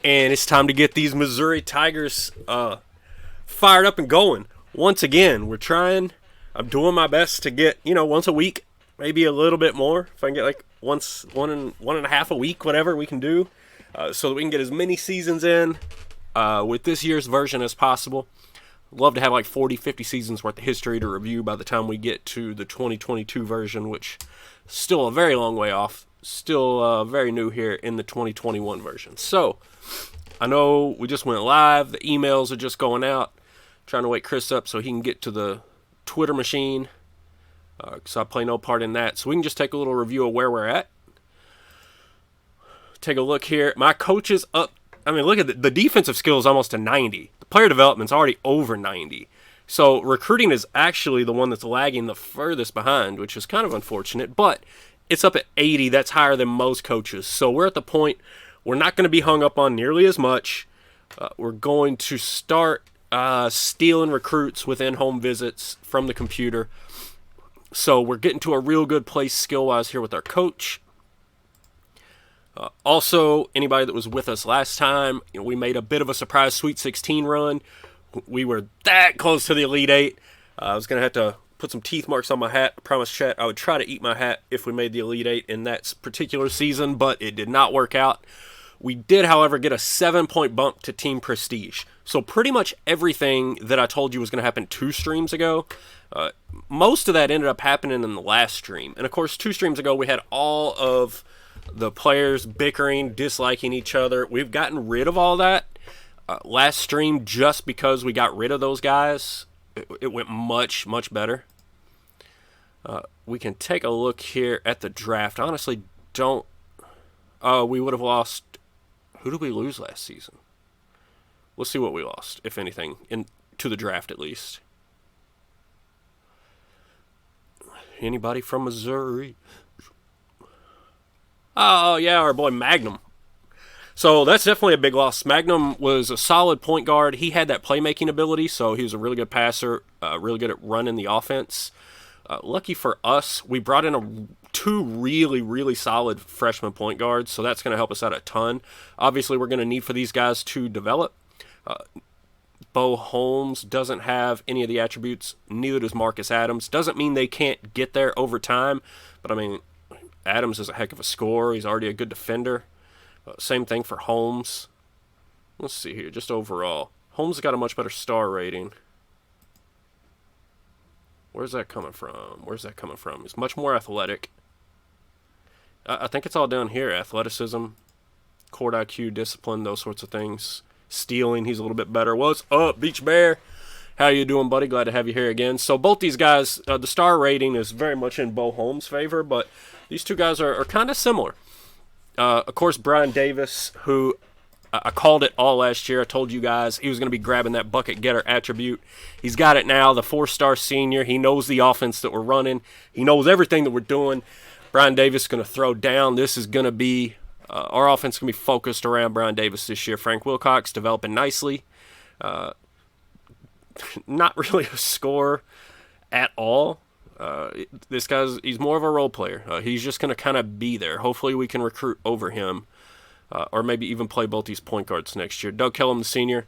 And it's time to get these Missouri Tigers fired up and going. Once again, I'm doing my best to get, once a week, maybe a little bit more. If I can get like one and a half a week, whatever we can do, so that we can get as many seasons in with this year's version as possible. Love to have like 40, 50 seasons worth of history to review by the time we get to the 2022 version, which is still a very long way off. Still very new here in the 2021 version. So, I know we just went live. The emails are just going out. Trying to wake Chris up so he can get to the Twitter machine. Because I play no part in that. So we can just take a little review of where we're at. Take a look here. My coach is up. I mean, look at the defensive skill is almost a 90. The player development's already over 90. So recruiting is actually the one that's lagging the furthest behind, which is kind of unfortunate. But it's up at 80. That's higher than most coaches. So we're at the point we're not going to be hung up on nearly as much. We're going to start stealing recruits within home visits from the computer. So we're getting to a real good place skill-wise here with our coach. Also, anybody that was with us last time, we made a bit of a surprise Sweet 16 run. We were that close to the Elite Eight. I was going to have to put some teeth marks on my hat. I promised chat I would try to eat my hat if we made the Elite Eight in that particular season, but it did not work out. We did, however, get a 7-point bump to team prestige. So pretty much everything that I told you was going to happen 2 streams ago, most of that ended up happening in the last stream. And of course, 2 streams ago, we had all of the players bickering, disliking each other. We've gotten rid of all that. Last stream, just because we got rid of those guys, it went much, much better. We can take a look here at the draft. I honestly don't... we would have lost... Who did we lose last season? We'll see what we lost, if anything, to the draft at least. Anybody from Missouri? Oh, yeah, our boy Magnum. So that's definitely a big loss. Magnum was a solid point guard. He had that playmaking ability, so he was a really good passer, really good at running the offense. Lucky for us, we brought in 2 really, really solid freshman point guards, so that's going to help us out a ton. Obviously, we're going to need for these guys to develop. Bo Holmes doesn't have any of the attributes, neither does Marcus Adams. Doesn't mean they can't get there over time, but I mean, Adams is a heck of a scorer. He's already a good defender. Same thing for Holmes. Let's see here, just overall. Holmes got a much better star rating. Where's that coming from? He's much more athletic. I think it's all down here. Athleticism, court IQ, discipline, those sorts of things. Stealing, he's a little bit better. What's up, Beach Bear? How you doing, buddy? Glad to have you here again. So both these guys, the star rating is very much in Bo Holmes' favor, but these 2 guys are kind of similar. Of course, Brian Davis, who I called it all last year. I told you guys he was going to be grabbing that bucket getter attribute. He's got it now, the 4-star senior. He knows the offense that we're running. He knows everything that we're doing. Brian Davis is going to throw down. This is going to be, our offense is going to be focused around Brian Davis this year. Frank Wilcox developing nicely. Not really a scorer at all. This he's more of a role player. He's just going to kind of be there. Hopefully we can recruit over him. Or maybe even play both these point guards next year. Doug Kellum, the senior,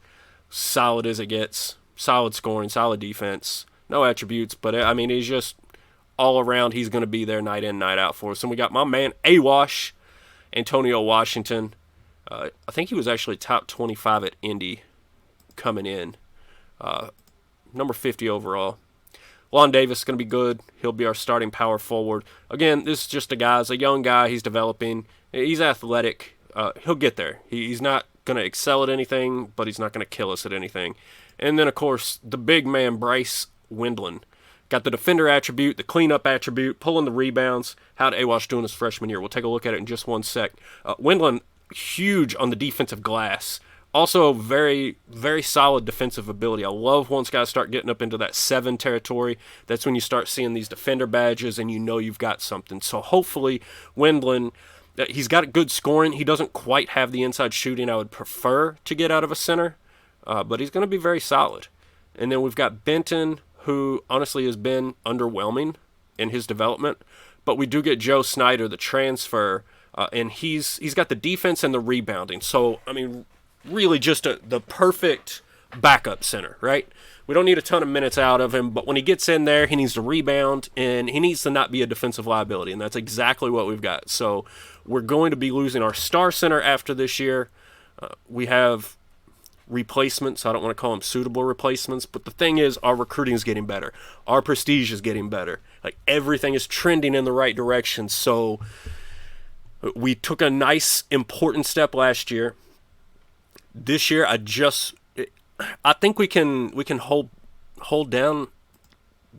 solid as it gets. Solid scoring, solid defense. No attributes, but I mean, he's just all around. He's going to be there night in, night out for us. And we got my man, AWash, Antonio Washington. I think he was actually top 25 at Indy coming in. Number 50 overall. Lon Davis is going to be good. He'll be our starting power forward. Again, this is just a guy. He's a young guy. He's developing. He's athletic. He'll get there. He's not going to excel at anything, but he's not going to kill us at anything. And then, of course, the big man, Bryce Windland. Got the defender attribute, the cleanup attribute, pulling the rebounds. How'd AWash do in his freshman year? We'll take a look at it in just one sec. Windland, huge on the defensive glass. Also, very, very solid defensive ability. I love once guys start getting up into that 7 territory. That's when you start seeing these defender badges and you know you've got something. So hopefully, Windland... He's got good scoring. He doesn't quite have the inside shooting I would prefer to get out of a center, but he's going to be very solid. And then we've got Benton, who honestly has been underwhelming in his development, but we do get Joe Snyder, the transfer, and he's got the defense and the rebounding. So, I mean, really just the perfect backup center, right? We don't need a ton of minutes out of him, but when he gets in there, he needs to rebound, and he needs to not be a defensive liability, and that's exactly what we've got. So we're going to be losing our star center after this year. We have replacements. I don't want to call them suitable replacements, but the thing is, our recruiting is getting better. Our prestige is getting better. Like, everything is trending in the right direction. So we took a nice, important step last year. This year, I think we can hold down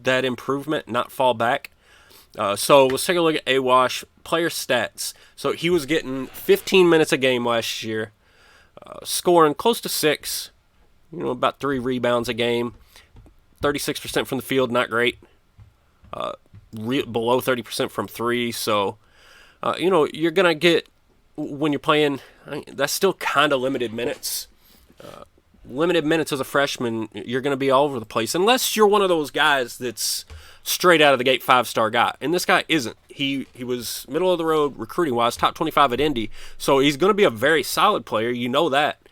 that improvement, not fall back. So let's take a look at Awash player stats. So he was getting 15 minutes a game last year, scoring close to 6, about 3 rebounds a game, 36% from the field, not great. Below 30% from 3. So, you're gonna get, when you're playing, that's still kind of limited minutes. Limited minutes as a freshman, you're going to be all over the place. Unless you're one of those guys that's straight out of the gate 5-star guy. And this guy isn't. He was middle of the road recruiting-wise, top 25 at Indy. So he's going to be a very solid player. You know that.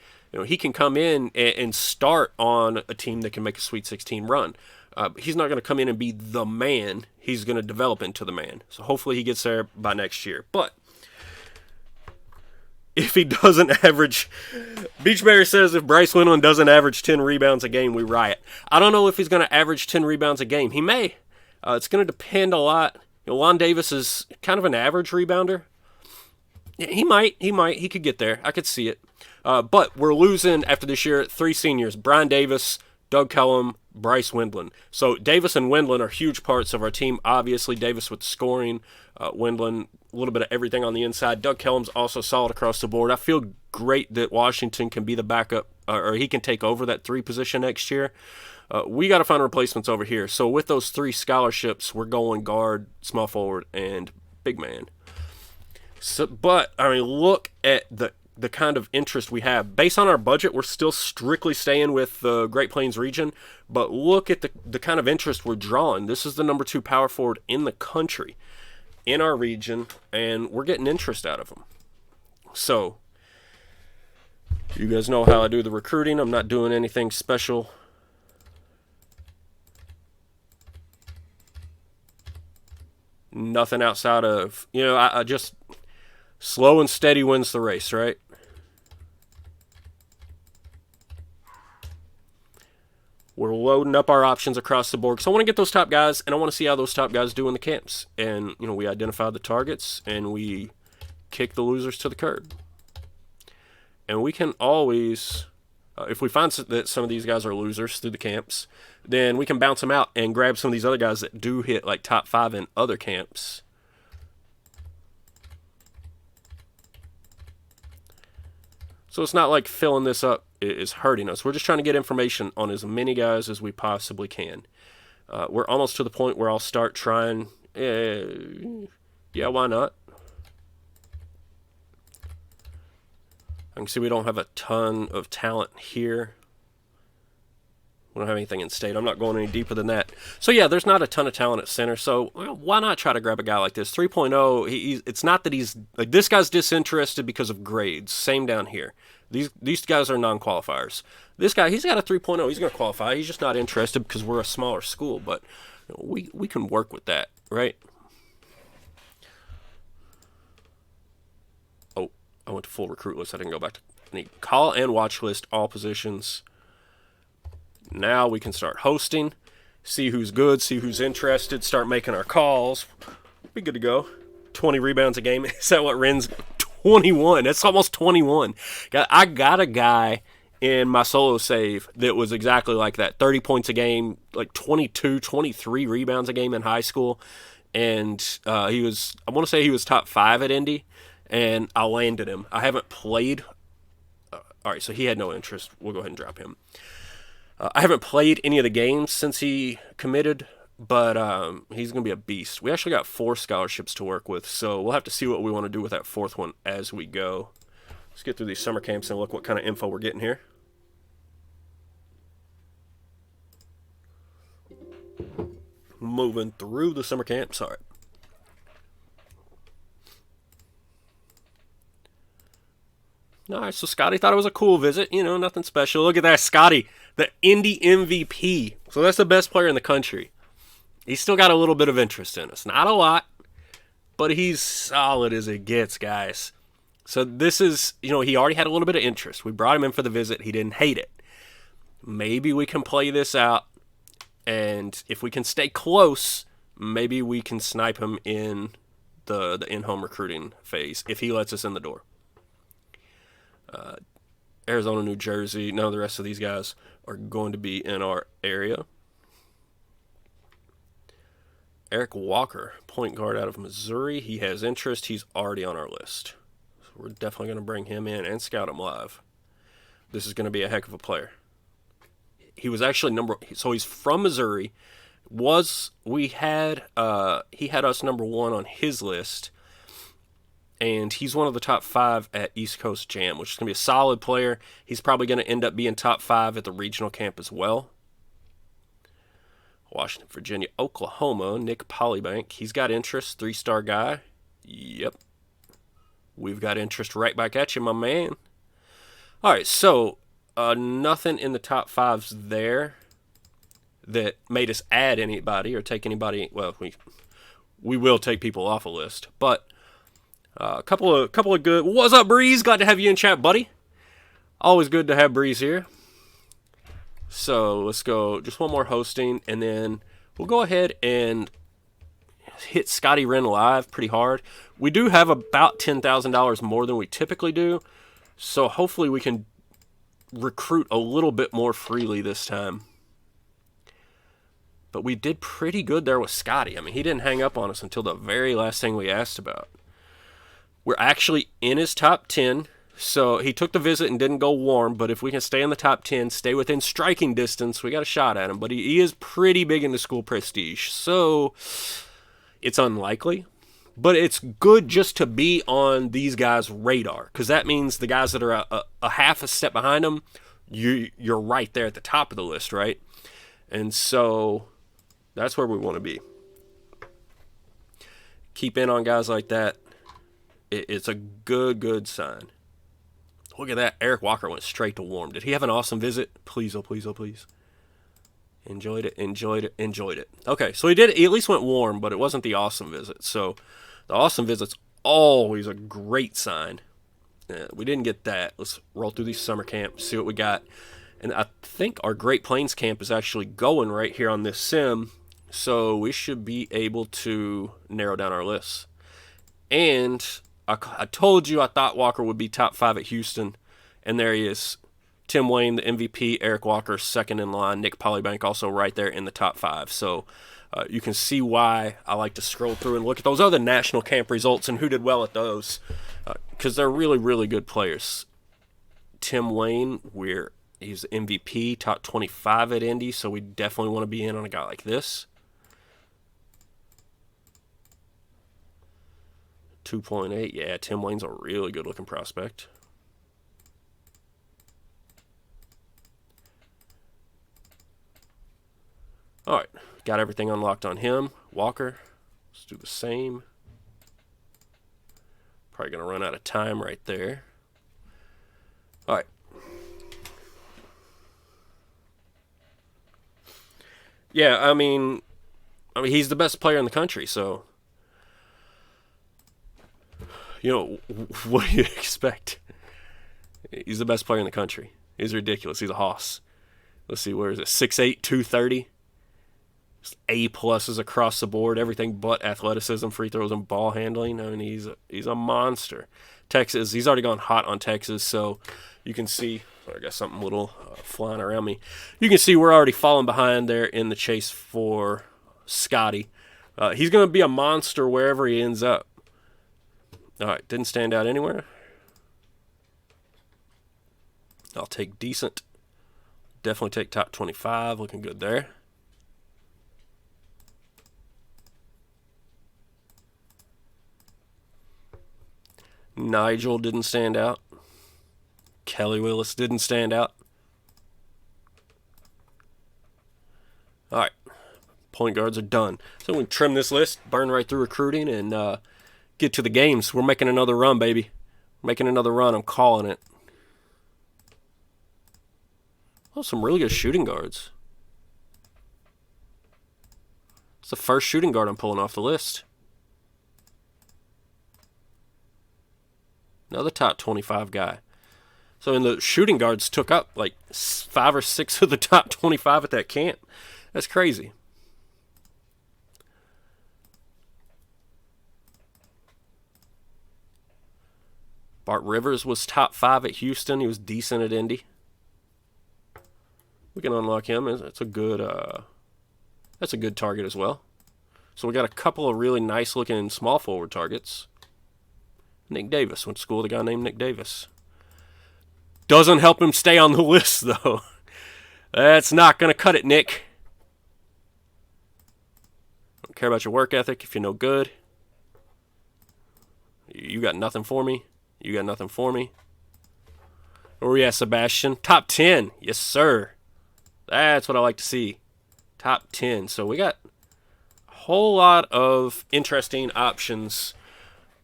He can come in and start on a team that can make a Sweet 16 run. He's not going to come in and be the man. He's going to develop into the man. So hopefully he gets there by next year. But if he doesn't average, Beachberry says if Bryce Windland doesn't average 10 rebounds a game, we riot. I don't know if he's going to average 10 rebounds a game. He may. It's going to depend a lot. Lon Davis is kind of an average rebounder. He might. He could get there. I could see it. But we're losing, after this year, 3 seniors. Brian Davis, Doug Kellum, Bryce Windland. So Davis and Windland are huge parts of our team. Obviously, Davis with scoring, Windland, a little bit of everything on the inside. Doug Kellum's also solid across the board. I feel great that Washington can be the backup, or he can take over that 3 position next year. We got to find replacements over here. So with those 3 scholarships, we're going guard, small forward, and big man. So, but, look at the kind of interest we have. Based on our budget, we're still strictly staying with the Great Plains region, but look at the kind of interest we're drawing. This is the number 2 power forward in the country, in our region, and we're getting interest out of them. So, you guys know how I do the recruiting. I'm not doing anything special. Nothing outside of, I just, slow and steady wins the race, right? We're loading up our options across the board. So I want to get those top guys, and I want to see how those top guys do in the camps. And, we identify the targets, and we kick the losers to the curb. And we can always, if we find that some of these guys are losers through the camps, then we can bounce them out and grab some of these other guys that do hit like top 5 in other camps. So it's not like filling this up is hurting us. We're just trying to get information on as many guys as we possibly can. We're almost to the point where I'll start trying. Yeah, why not? I can see we don't have a ton of talent here. We don't have anything in state. I'm not going any deeper than that. So, yeah, there's not a ton of talent at center. So, why not try to grab a guy like this? 3.0, it's not that he's... Like, this guy's disinterested because of grades. Same down here. These guys are non-qualifiers. This guy, he's got a 3.0. He's going to qualify. He's just not interested because we're a smaller school. But we can work with that, right? Oh, I went to full recruit list. I didn't go back to... I need call and watch list, all positions. Now we can start hosting, see who's good, see who's interested, start making our calls. Be good to go. 20 rebounds a game. Is that what Ren's 21? That's almost 21. I got a guy in my solo save that was exactly like that. 30 points a game, like 22, 23 rebounds a game in high school. And I want to say he was top 5 at Indy, and I landed him. I haven't played. All right, so he had no interest. We'll go ahead and drop him. I haven't played any of the games since he committed, but he's going to be a beast. We actually got 4 scholarships to work with, so we'll have to see what we want to do with that 4th one as we go. Let's get through these summer camps and look what kind of info we're getting here. Moving through the summer camps. All right. All right, so Scotty thought it was a cool visit. You know, nothing special. Look at that, Scotty, the Indy MVP. So that's the best player in the country. He's still got a little bit of interest in us. Not a lot, but he's solid as it gets, guys. So this is, you know, he already had a little bit of interest. We brought him in for the visit. He didn't hate it. Maybe we can play this out, and if we can stay close, maybe we can snipe him in the in-home recruiting phase if he lets us in the door. Arizona, New Jersey, none of the rest of these guys are going to be in our area. Eric Walker, point guard out of Missouri. He has interest. He's already on our list. So we're definitely going to bring him in and scout him live. This is going to be a heck of a player. He was actually so he's from Missouri. He had us number 1 on his list. And he's one of the top 5 at East Coast Jam, which is going to be a solid player. He's probably going to end up being top 5 at the regional camp as well. Washington, Virginia, Oklahoma, Nick Polybank. He's got interest, 3-star guy. Yep. We've got interest right back at you, my man. All right, so nothing in the top 5s there that made us add anybody or take anybody. Well, we will take people off a list, but a couple of good. What's up, Breeze? Glad to have you in chat, buddy. Always good to have Breeze here. So let's go just one more hosting, and then we'll go ahead and hit Scotty Wren live pretty hard. We do have about $10,000 more than we typically do, so hopefully we can recruit a little bit more freely this time. But we did pretty good there with Scotty. I mean, he didn't hang up on us until the very last thing we asked about. We're actually in his top 10. So he took the visit and didn't go warm, but if we can stay in the top 10, stay within striking distance, we got a shot at him. But he is pretty big into school prestige, so it's unlikely. But it's good just to be on these guys' radar, because that means the guys that are a half a step behind them, you're right there at the top of the list, right? And so that's where we want to be. Keep in on guys like that. It's a good sign. Look at that. Eric Walker went straight to warm. Did he have an awesome visit? Please, oh please, oh please. Enjoyed it. Okay, so he at least went warm, but it wasn't the awesome visit. So the awesome visit's always a great sign. We didn't get that. Let's roll through these summer camps, see what we got. And I think our Great Plains camp is actually going right here on this sim, so we should be able to narrow down our lists. And I told you I thought Walker would be top 5 at Houston, and there he is. Tim Wayne, the MVP, Eric Walker, second in line, Nick Polybank also right there in the top 5. So you can see why I like to scroll through and look at those other national camp results and who did well at those, because they're really, really good players. Tim Wayne, he's the MVP, top 25 at Indy, so we definitely want to be in on a guy like this. 2.8, yeah, Tim Wayne's a really good-looking prospect. All right, got everything unlocked on him. Walker, let's do the same. Probably going to run out of time right there. All right. Yeah, I mean, he's the best player in the country, so... You know, what do you expect? He's the best player in the country. He's ridiculous. He's a hoss. Let's see, where is it? 6'8", 230. Just A-pluses across the board. Everything but athleticism, free throws, and ball handling. I mean, he's a monster. Texas, he's already gone hot on Texas, so you can see... I got something little flying around me. You can see we're already falling behind there in the chase for Scotty. He's going to be a monster wherever he ends up. All right, didn't stand out anywhere. I'll take decent. Definitely take top 25. Looking good there. Nigel didn't stand out. Kelly Willis didn't stand out. All right, point guards are done. So we can trim this list, burn right through recruiting, and get to the games. We're making another run, baby. Making another run. I'm calling it. Oh, some really good shooting guards. It's the first shooting guard I'm pulling off the list. Another top 25 guy. So in the shooting guards took up like 5 or 6 of the top 25 at that camp. That's crazy. Bart Rivers was top 5 at Houston. He was decent at Indy. We can unlock him. That's a good target as well. So we got a couple of really nice looking small forward targets. Nick Davis. Went to school with a guy named Nick Davis. Doesn't help him stay on the list, though. That's not going to cut it, Nick. Don't care about your work ethic if you're no good. You got nothing for me. You got nothing for me. Where we at, Sebastian? Top 10. Yes, sir. That's what I like to see. Top 10. So we got a whole lot of interesting options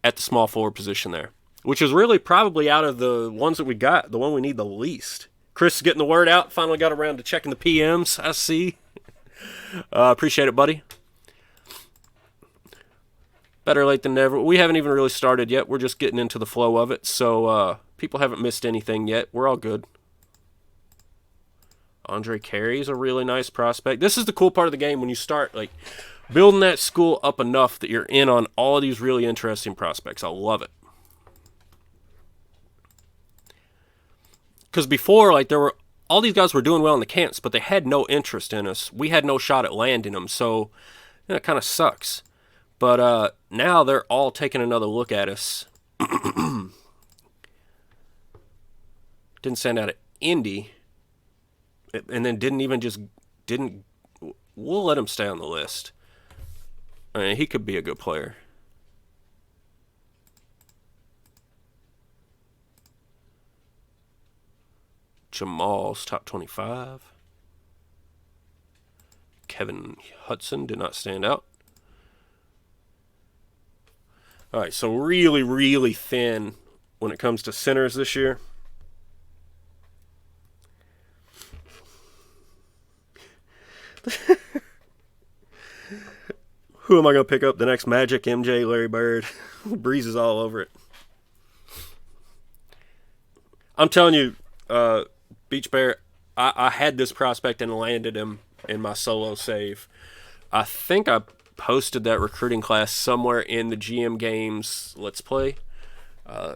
at the small forward position there, which is really probably out of the ones that we got, the one we need the least. Chris is getting the word out. Finally got around to checking the PMs. I see. Appreciate it, buddy. Better late than never. We haven't even really started yet. We're just getting into the flow of it. So people haven't missed anything yet. We're all good. Andre Carey's a really nice prospect. This is the cool part of the game when you start like building that school up enough that you're in on all of these really interesting prospects. I love it. Because before, like, there were all these guys were doing well in the camps, but they had no interest in us. We had no shot at landing them, so it kind of sucks. But now they're all taking another look at us. Didn't send out at Indy, and then didn't. We'll let him stay on the list. I mean, he could be a good player. Jamal's top 25. Kevin Hudson did not stand out. All right, so really, really thin when it comes to centers this year. Who am I going to pick up? The next Magic, MJ, Larry Bird. Breeze is all over it. I'm telling you, Beach Bear, I had this prospect and landed him in my solo save. I think I posted that recruiting class somewhere in the GM Games Let's Play. I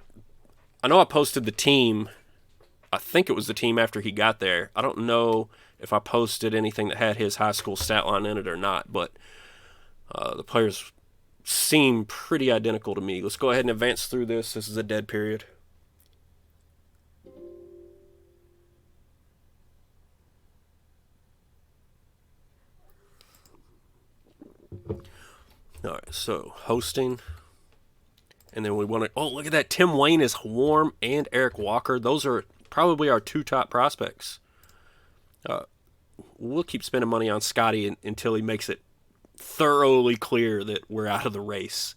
know I posted the team. I think it was the team after he got there. I don't know if I posted anything that had his high school stat line in it or not, but the players seem pretty identical to me. Let's go ahead and advance through this. This is a dead period. All right, so hosting. And then we want to... Oh, look at that. Tim Wayne is warm and Eric Walker. Those are probably our 2 top prospects. We'll keep spending money on Scotty until he makes it thoroughly clear that we're out of the race,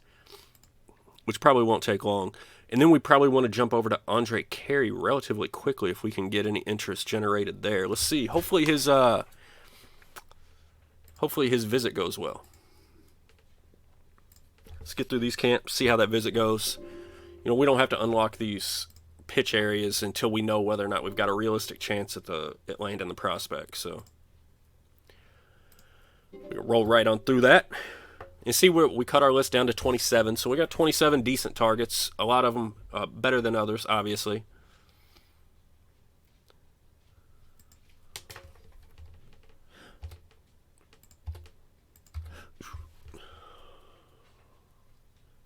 which probably won't take long. And then we probably want to jump over to Andre Carey relatively quickly if we can get any interest generated there. Let's see. Hopefully his visit goes well. Let's get through these camps, see how that visit goes. You know, we don't have to unlock these pitch areas until we know whether or not we've got a realistic chance at landing the prospect. So we roll right on through that. And see where we cut our list down to 27. So we got 27 decent targets. A lot of them better than others, obviously.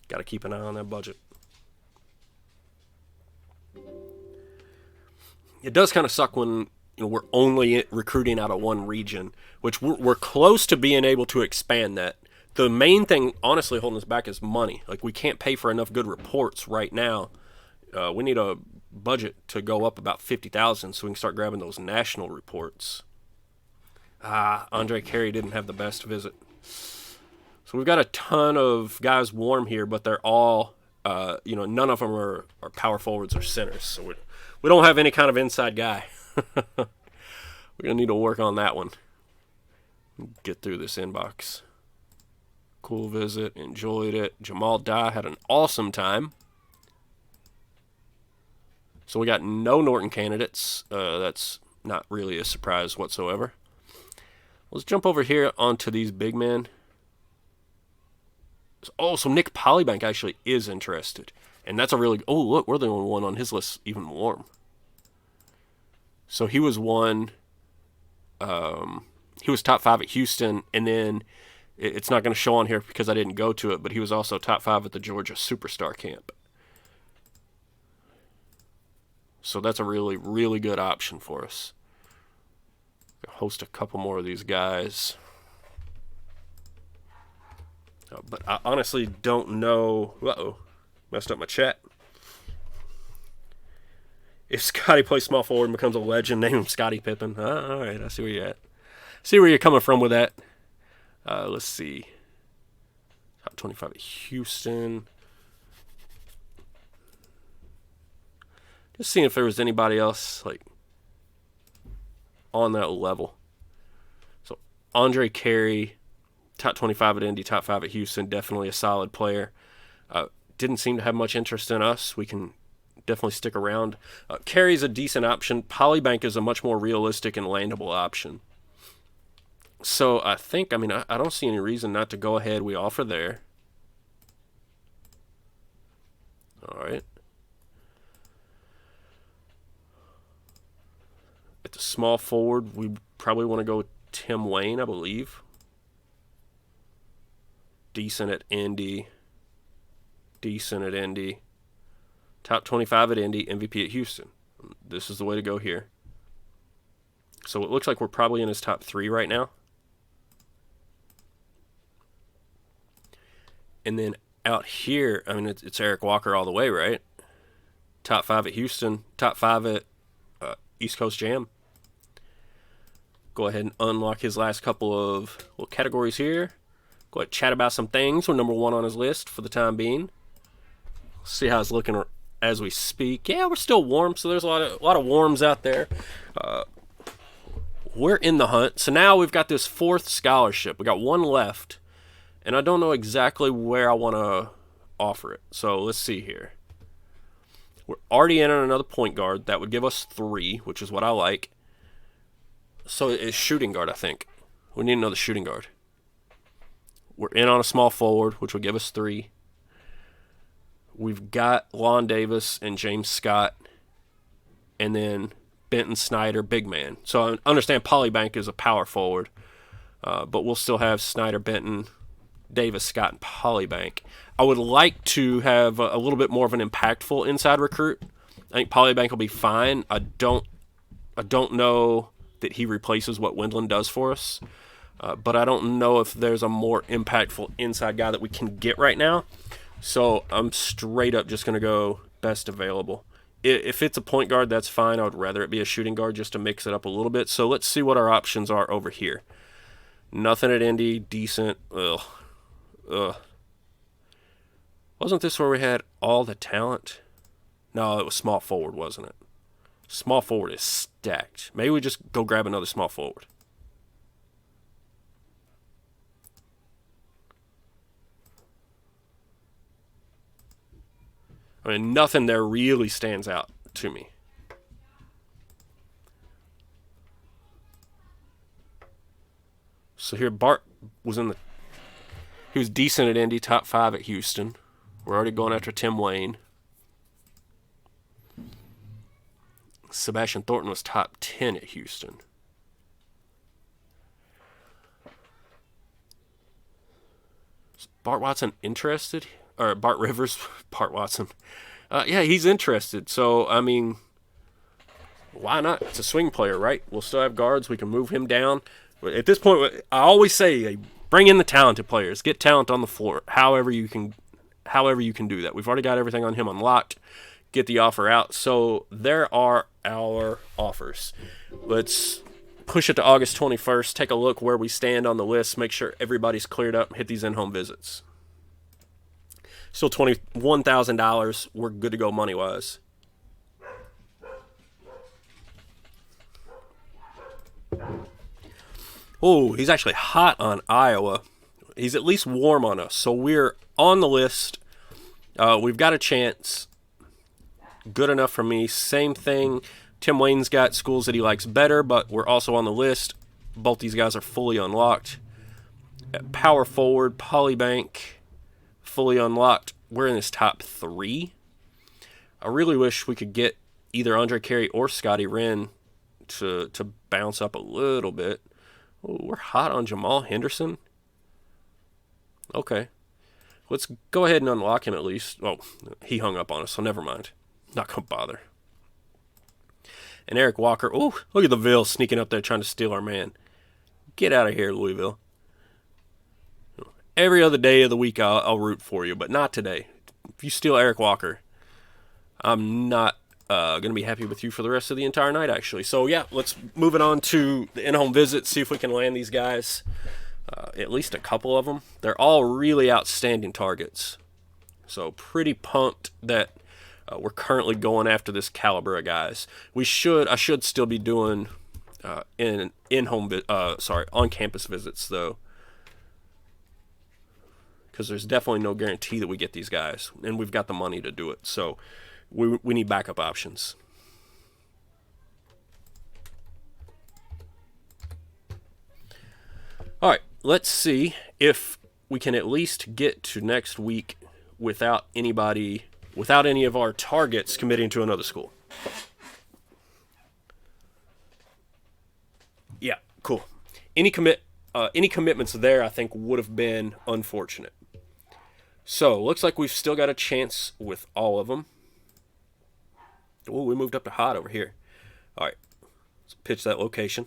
Got to keep an eye on that budget. It does kind of suck when we're only recruiting out of one region, which we're close to being able to expand that. The main thing, honestly, holding us back is money. Like, we can't pay for enough good reports right now. We need a budget to go up about $50,000 so we can start grabbing those national reports. Andre Carey didn't have the best visit. So we've got a ton of guys warm here, but they're all, none of them are power forwards or centers. So we don't have any kind of inside guy. We're going to need to work on that one. Get through this inbox. Cool visit. Enjoyed it. Jamal Dye had an awesome time. So we got no Norton candidates. That's not really a surprise whatsoever. Let's jump over here onto these big men. Oh, so Nick Polybank actually is interested. And that's a really... Oh, look, we're the only one on his list even warm. So he was one... he was top 5 at Houston, and then it's not going to show on here because I didn't go to it, but he was also top 5 at the Georgia Superstar Camp. So that's a really, really good option for us. Host a couple more of these guys. But I honestly don't know... Uh-oh. Messed up my chat. If Scotty plays small forward and becomes a legend, name him Scottie Pippen. All right, I see where you're at. See where you're coming from with that. Let's see. Top 25 at Houston. Just seeing if there was anybody else like on that level. So Andre Carey, top 25 at Indy, top 5 at Houston. Definitely a solid player. Didn't seem to have much interest in us. We can definitely stick around. Carey's a decent option. Polybank is a much more realistic and landable option. So I think, I don't see any reason not to go ahead. We offer there. All right. At the small forward, we probably want to go with Tim Wayne, I believe. Decent at Indy. Decent at Indy. Top 25 at Indy, MVP at Houston. This is the way to go here. So it looks like we're probably in his top 3 right now. And then out here, it's Eric Walker all the way, right? Top 5 at Houston. Top 5 at East Coast Jam. Go ahead and unlock his last couple of little categories here. Go ahead and chat about some things. We're number 1 on his list for the time being. See how it's looking as we speak. Yeah, we're still warm, so there's a lot of warms out there. We're in the hunt. So now we've got this 4th scholarship. We got 1 left, and I don't know exactly where I want to offer it. So let's see here. We're already in on another point guard. That would give us 3, which is what I like. So it's shooting guard, I think. We need another shooting guard. We're in on a small forward, which will give us 3. We've got Lon Davis and James Scott, and then Benton Snyder, big man. So I understand Polybank is a power forward, but we'll still have Snyder, Benton, Davis, Scott, and Polybank. I would like to have a little bit more of an impactful inside recruit. I think Polybank will be fine. I don't know that he replaces what Wendland does for us, but I don't know if there's a more impactful inside guy that we can get right now. So I'm straight up just going to go best available. If it's a point guard, that's fine. I would rather it be a shooting guard just to mix it up a little bit. So let's see what our options are over here. Nothing at Indy. Decent. Ugh. Wasn't this where we had all the talent? No, it was small forward, wasn't it? Small forward is stacked. Maybe we just go grab another small forward. Nothing there really stands out to me. So here, Bart was he was decent at Indy, top 5 at Houston. We're already going after Tim Wayne. Sebastian Thornton was top 10 at Houston. Is Bart Watson interested? Or Bart Rivers, Bart Watson. Yeah, he's interested. So, why not? It's a swing player, right? We'll still have guards. We can move him down. At this point, I always say, bring in the talented players. Get talent on the floor. However you can do that. We've already got everything on him unlocked. Get the offer out. So there are our offers. Let's push it to August 21st. Take a look where we stand on the list. Make sure everybody's cleared up. Hit these in-home visits. Still $21,000. We're good to go money-wise. Oh, he's actually hot on Iowa. He's at least warm on us. So we're on the list. We've got a chance. Good enough for me. Same thing. Tim Wayne's got schools that he likes better, but we're also on the list. Both these guys are fully unlocked. At power forward, Polybank, fully unlocked. We're in his top 3. I really wish we could get either Andre Carey or Scotty Wren to bounce up a little bit. Oh, we're hot on Jamal Henderson. Okay. Let's go ahead and unlock him at least. Oh, he hung up on us, so never mind. Not going to bother. And Eric Walker. Oh, look at the Ville sneaking up there trying to steal our man. Get out of here, Louisville. Every other day of the week I'll root for you, but not today. If you steal Eric Walker, I'm not going to be happy with you for the rest of the entire night, actually. So, yeah, let's move it on to the in-home visit, see if we can land these guys. At least a couple of them. They're all really outstanding targets. So, pretty pumped that we're currently going after this caliber of guys. I should still be doing on-campus visits, though. Because there's definitely no guarantee that we get these guys. And we've got the money to do it. So, we need backup options. All right, let's see if we can at least get to next week without any of our targets committing to another school. Yeah, cool. Any commitments there, I think, would have been unfortunate. So, looks like we've still got a chance with all of them. Oh, we moved up to hot over here. All right, let's pitch that location.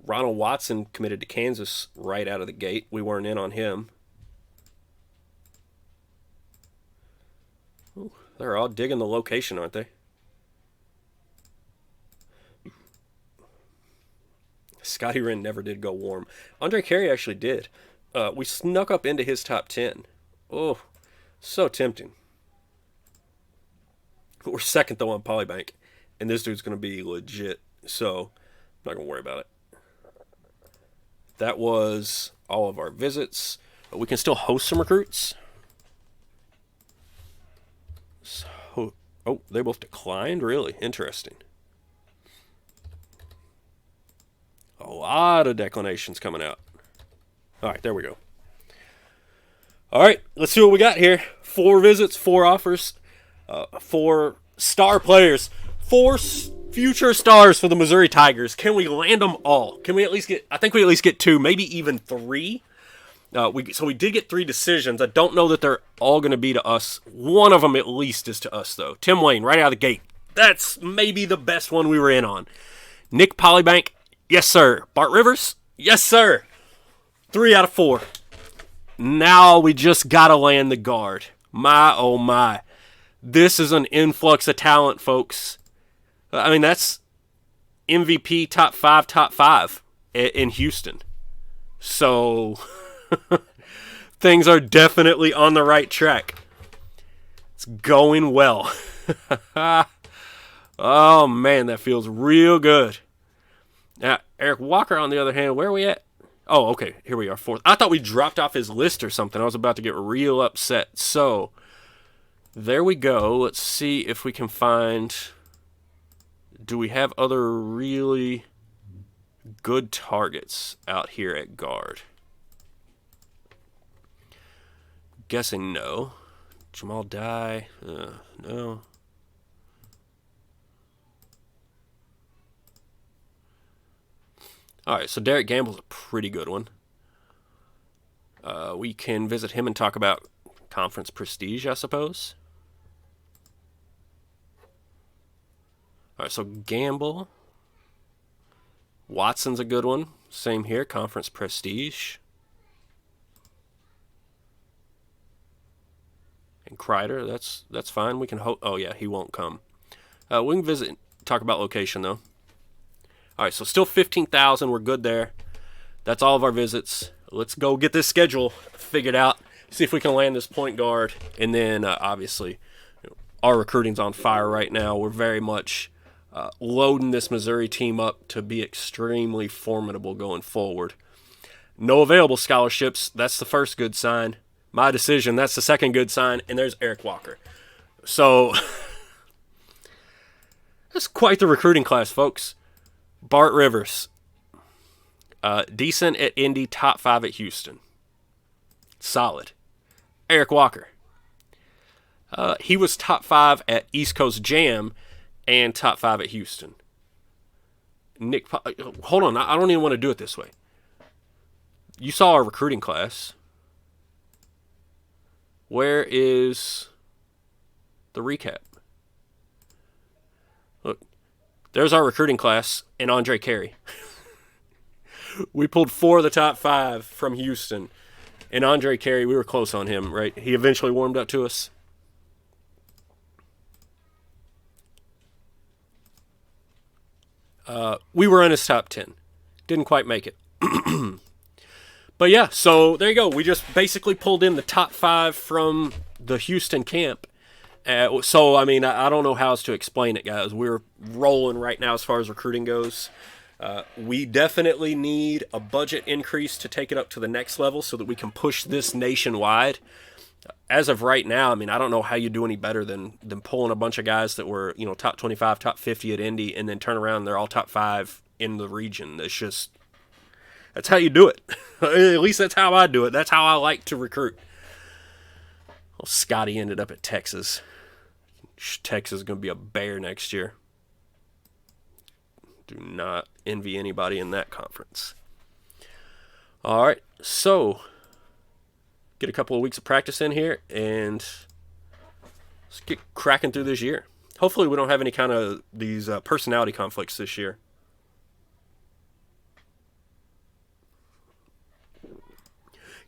Ronald Watson committed to Kansas right out of the gate. We weren't in on him. Ooh, they're all digging the location, aren't they? Scotty Wren never did go warm. Andre Carey actually did. We snuck up into his top 10. Oh, so tempting. We're second, though, on Polybank. And this dude's going to be legit. So, I'm not going to worry about it. That was all of our visits. We can still host some recruits. So, oh, they both declined? Really? Interesting. A lot of declinations coming out. All right, there we go. All right, let's see what we got here. 4 visits, 4 offers, 4 star players, 4 future stars for the Missouri Tigers. Can we land them all? Can we at least get, I think we at least get 2, maybe even 3. So we did get 3 decisions. I don't know that they're all going to be to us. One of them at least is to us, though. Tim Wayne, right out of the gate. That's maybe the best one we were in on. Nick Polybank, yes, sir. Bart Rivers, yes, sir. 3 out of 4. Now we just got to land the guard. My, oh my. This is an influx of talent, folks. I mean, that's MVP top 5 in Houston. So, things are definitely on the right track. It's going well. Oh, man, that feels real good. Now, Eric Walker, on the other hand, where are we at? Oh, okay, here we are, 4th. I thought we dropped off his list or something. I was about to get real upset. So, there we go. Let's see if we can find... Do we have other really good targets out here at guard? Guessing no. Jamal Dye, no. All right, so Derek Gamble's a pretty good one. We can visit him and talk about conference prestige, I suppose. All right, so Gamble. Watson's a good one. Same here, conference prestige. And Kreider, that's fine. We can hope. Oh yeah, he won't come. We can visit, talk about location though. All right, so still 15,000. We're good there. That's all of our visits. Let's go get this schedule figured out. See if we can land this point guard. And then, obviously, our recruiting's on fire right now. We're very much loading this Missouri team up to be extremely formidable going forward. No available scholarships. That's the first good sign. My decision. That's the second good sign. And there's Eric Walker. So that's quite the recruiting class, folks. Bart Rivers. Decent at Indy, top 5 at Houston. Solid. Eric Walker. He was top 5 at East Coast Jam and top 5 at Houston. Hold on. I don't even want to do it this way. You saw our recruiting class. Where is the recap? Look, there's our recruiting class and Andre Carey. We pulled 4 of the top 5 from Houston. And Andre Carey, we were close on him, right? He eventually warmed up to us. We were in his top 10. Didn't quite make it. But yeah, so there you go. We just basically pulled in the top 5 from the Houston camp. So, I mean, I don't know how else to explain it, guys. We're rolling right now as far as recruiting goes. We definitely need a budget increase to take it up to the next level so that we can push this nationwide. As of right now, I mean, I don't know how you do any better than pulling a bunch of guys that were, top 25, top 50 at Indy, and then turn around and they're all top 5 in the region. That's how you do it. At least that's how I do it. That's how I like to recruit. Well, Scotty ended up at Texas. Texas is going to be a bear next year. Do not envy anybody in that conference. All right, so get a couple of weeks of practice in here, and let's get cracking through this year. Hopefully we don't have any kind of these personality conflicts this year.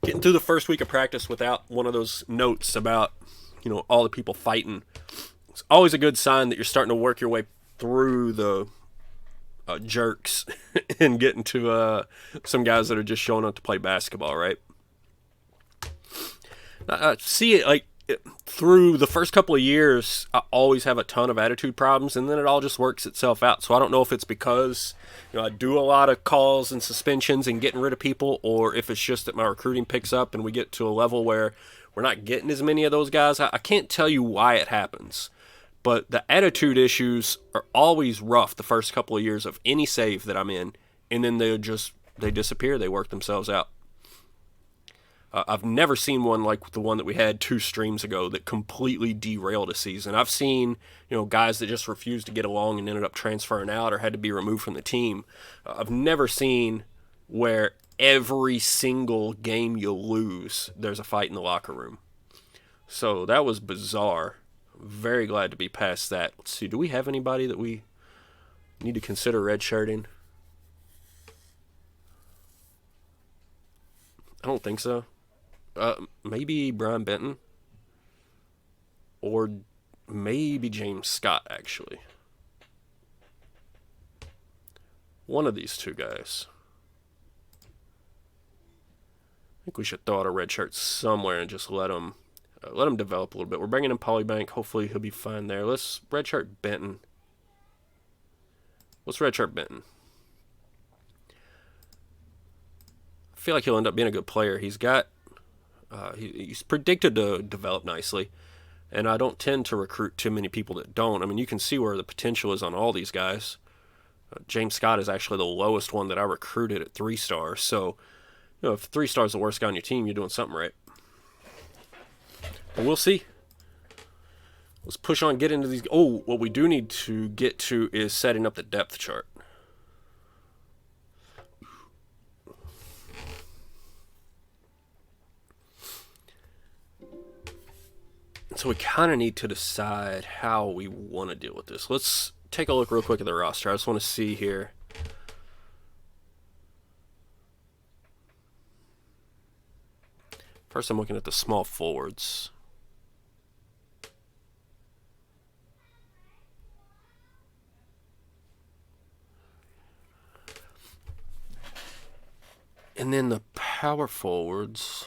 Getting through the first week of practice without one of those notes about, all the people fighting. It's always a good sign that you're starting to work your way through the jerks and getting to some guys that are just showing up to play basketball, right? See it through the first couple of years, I always have a ton of attitude problems, and then it all just works itself out. So I don't know if it's because I do a lot of calls and suspensions and getting rid of people, or if it's just that my recruiting picks up and we get to a level where we're not getting as many of those guys. I can't tell you why it happens, but the attitude issues are always rough the first couple of years of any save that I'm in, and then they disappear. They work themselves out. I've never seen one like the one that we had 2 streams ago that completely derailed a season. I've seen, guys that just refused to get along and ended up transferring out or had to be removed from the team. I've never seen where every single game you lose, there's a fight in the locker room. So that was bizarre. Very glad to be past that. Let's see, do we have anybody that we need to consider redshirting? I don't think so. Maybe Brian Benton. Or maybe James Scott, actually. One of these 2 guys. I think we should throw out a red shirt somewhere and just let him develop a little bit. We're bringing in Polybank. Hopefully he'll be fine there. Let's redshirt Benton. Let's redshirt Benton. I feel like he'll end up being a good player. He's got... he's predicted to develop nicely, and I don't tend to recruit too many people that don't. I mean, you can see where the potential is on all these guys. James Scott is actually the lowest one that I recruited at 3 stars, so if 3 stars is the worst guy on your team, you're doing something right. But we'll see. Let's push on, get into these. Oh, what we do need to get to is setting up the depth chart. So we kind of need to decide how we want to deal with this. Let's take a look real quick at the roster. I just want to see here. First, I'm looking at the small forwards. And then the power forwards.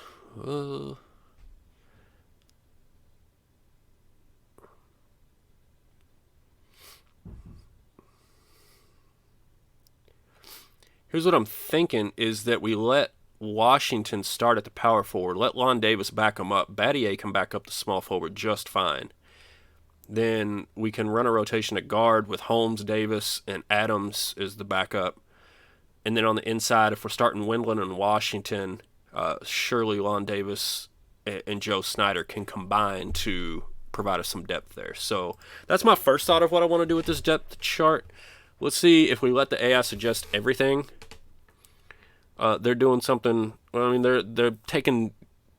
Here's what I'm thinking is that we let Washington start at the power forward. Let Lon Davis back him up. Battier can back up the small forward just fine. Then we can run a rotation at guard with Holmes, Davis, and Adams as the backup. And then on the inside, if we're starting Wendland and Washington, surely Lon Davis and Joe Snyder can combine to provide us some depth there. So that's my first thought of what I want to do with this depth chart. Let's see if we let the AI suggest everything. They're doing something. Well, I mean, they're taking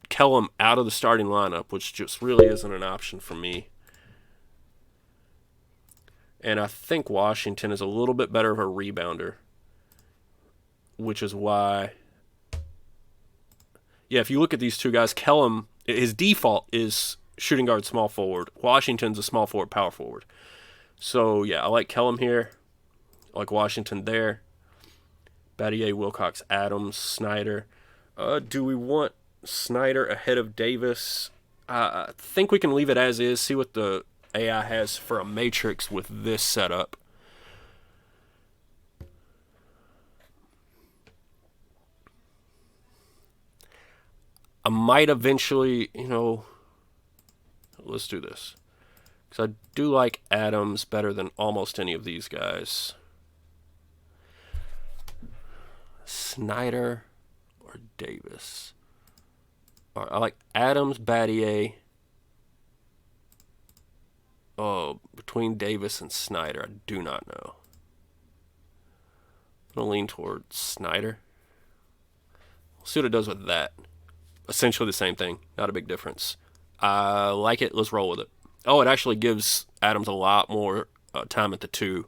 Kellum out of the starting lineup, which just really isn't an option for me. And I think Washington is a little bit better of a rebounder, which is why. Yeah, if you look at these two guys, Kellum, his default is shooting guard, small forward. Washington's a small forward, power forward. So yeah, I like Kellum here. I like Washington there. Battier, Wilcox, Adams, Snyder. Do we want Snyder ahead of Davis? I think we can leave it as is. See what the AI has for a matrix with this setup. I might eventually, let's do this. Because I do like Adams better than almost any of these guys. Snyder or Davis? I like Adams, Battier. Oh, between Davis and Snyder, I do not know. I'm going to lean toward Snyder. We'll see what it does with that. Essentially the same thing. Not a big difference. I like it. Let's roll with it. Oh, it actually gives Adams a lot more time at the 2.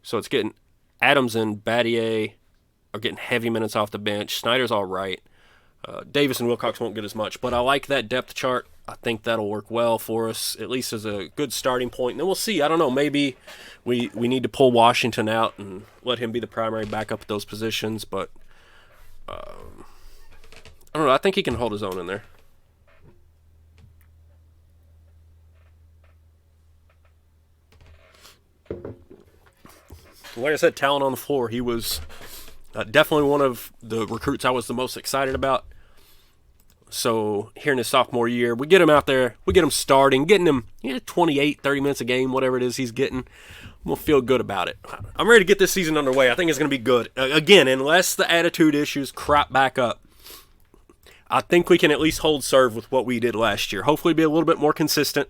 So it's getting Adams and Battier are getting heavy minutes off the bench. Snyder's all right. Davis and Wilcox won't get as much. But I like that depth chart. I think that'll work well for us, at least as a good starting point. And then we'll see. I don't know. Maybe we need to pull Washington out and let him be the primary backup at those positions. But I don't know. I think he can hold his own in there. Like I said, talent on the floor. He was definitely one of the recruits I was the most excited about. So here in his sophomore year, we get him out there. We get him starting, getting him 28, 30 minutes a game, whatever it is he's getting. We'll feel good about it. I'm ready to get this season underway. I think it's going to be good. Again, unless the attitude issues crop back up, I think we can at least hold serve with what we did last year. Hopefully be a little bit more consistent.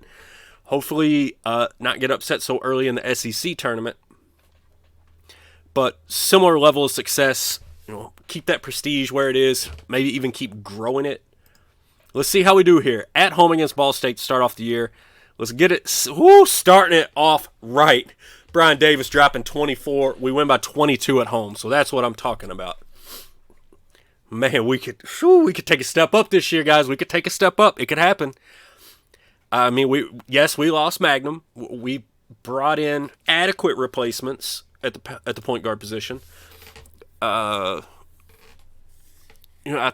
Hopefully not get upset so early in the SEC tournament. But similar level of success, keep that prestige where it is, maybe even keep growing it. Let's see how we do here. At home against Ball State to start off the year. Let's get it, starting it off right. Brian Davis dropping 24. We win by 22 at home, so that's what I'm talking about. Man, we could take a step up this year, guys. We could take a step up. It could happen. I mean, we lost Magnum. We brought in adequate replacements at the point guard position. I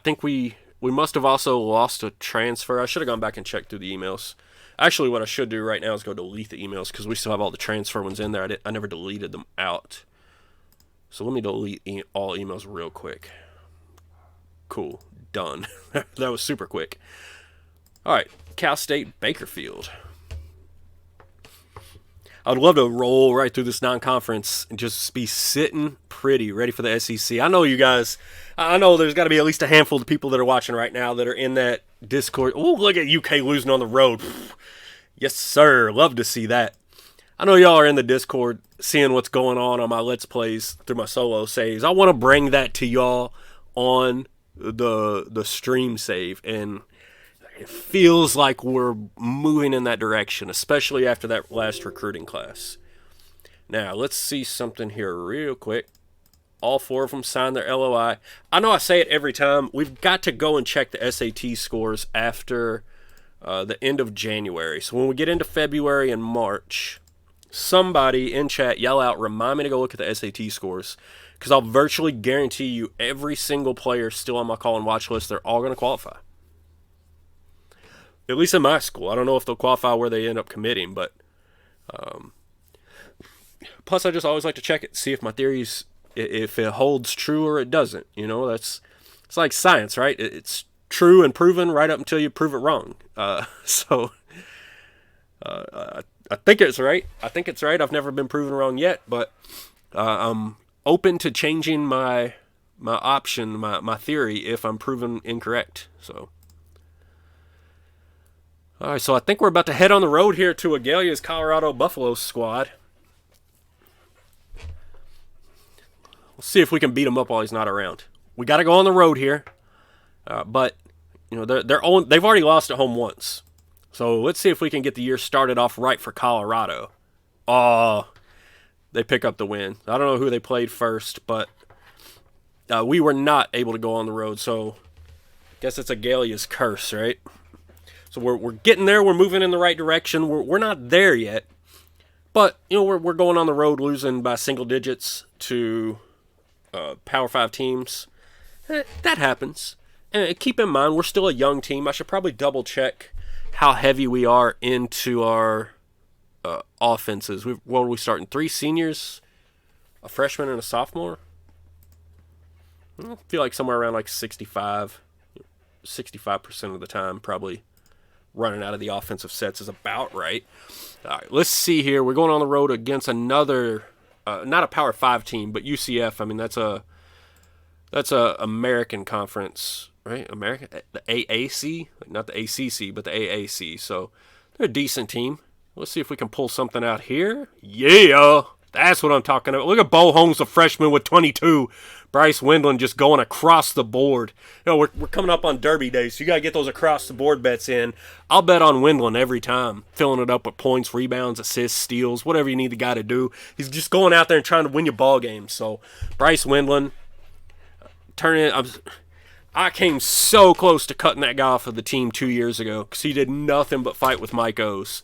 think we must have also lost a transfer. I should have gone back and checked through the emails. Actually, what I should do right now is go delete the emails because we still have all the transfer ones in there. I never deleted them out. So let me delete all emails real quick. Cool. Done. That was super quick. All right. Cal State Bakerfield. I would love to roll right through this non-conference and just be sitting pretty, ready for the SEC. I know you guys, I know there's got to be at least a handful of people that are watching right now that are in that Discord. Oh, look at UK losing on the road. Yes, sir. Love to see that. I know y'all are in the Discord seeing what's going on my Let's Plays through my solo saves. I want to bring that to y'all on the stream save, and it feels like we're moving in that direction, especially after that last recruiting class. Now, let's see something here real quick. All 4 of them signed their LOI. I know I say it every time. We've got to go and check the SAT scores after the end of January. So when we get into February and March, somebody in chat yell out, remind me to go look at the SAT scores, because I'll virtually guarantee you every single player still on my call and watch list, they're all going to qualify. At least in my school. I don't know if they'll qualify where they end up committing, but plus I just always like to check it, see if my theories if it holds true or it doesn't. It's like science, right? It's true and proven right up until you prove it wrong. So I think it's right. I've never been proven wrong yet, but I'm open to changing my option, my theory, if I'm proven incorrect. So, all right. So I think we're about to head on the road here to Agalia's Colorado Buffalo squad. We'll see if we can beat him up while he's not around. We got to go on the road here, but they've already lost at home once. So let's see if we can get the year started off right for Colorado. Oh, they pick up the win. I don't know who they played first, but we were not able to go on the road. So I guess it's Agalia's curse, right? So we're getting there. We're moving in the right direction. We're not there yet, but we're going on the road, losing by single digits to Power 5 teams. That happens. And keep in mind, we're still a young team. I should probably double check how heavy we are into our offenses. What are we starting? 3 seniors, a freshman, and a sophomore? I feel like somewhere around like 65% of the time, probably running out of the offensive sets is about right. All right, let's see here. We're going on the road against another, not a Power 5 team, but UCF. I mean, that's a American conference, right? The AAC, not the ACC, but the AAC. So they're a decent team. Let's see if we can pull something out here. Yeah, that's what I'm talking about. Look at Bo Holmes, a freshman with 22. Bryce Windland just going across the board. We're coming up on Derby Day, so you got to get those across-the-board bets in. I'll bet on Windland every time, filling it up with points, rebounds, assists, steals, whatever you need the guy to do. He's just going out there and trying to win your ball games. So Bryce Windland, I came so close to cutting that guy off of the team 2 years ago because he did nothing but fight with Mike O's.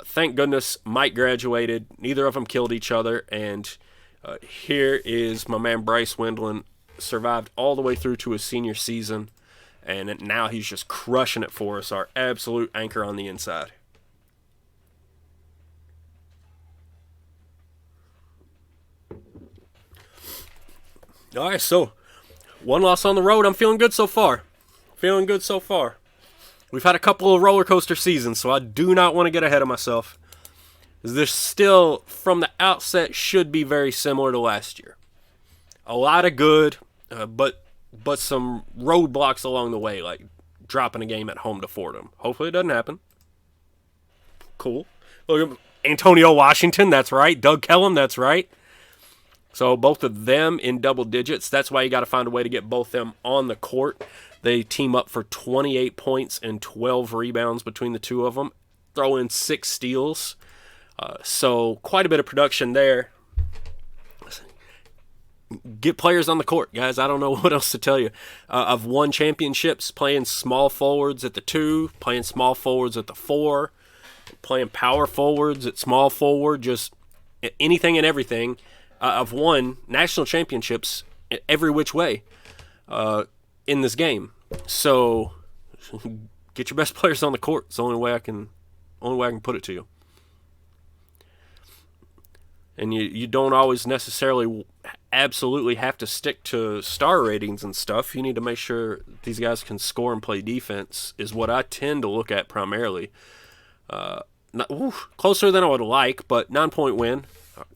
Thank goodness Mike graduated. Neither of them killed each other, and here is my man Bryce Windland, survived all the way through to his senior season, and now he's just crushing it for us, our absolute anchor on the inside. All right, so one loss on the road. I'm feeling good so far. We've had a couple of roller coaster seasons, so I do not want to get ahead of myself. This still, from the outset, should be very similar to last year. A lot of good, but some roadblocks along the way, like dropping a game at home to Fordham. Hopefully it doesn't happen. Cool. Look at Antonio Washington, that's right. Doug Kellum, that's right. So both of them in double digits. That's why you got to find a way to get both them on the court. They team up for 28 points and 12 rebounds between the two of them. Throw in 6 steals. So quite a bit of production there. Get players on the court, guys. I don't know what else to tell you. I've won championships playing small forwards at the 2, playing small forwards at the 4, playing power forwards at small forward, just anything and everything. I've won national championships every which way in this game. So get your best players on the court. It's the only way I can put it to you. And you don't always necessarily absolutely have to stick to star ratings and stuff. You need to make sure these guys can score and play defense is what I tend to look at primarily. Closer than I would like, but 9-point win.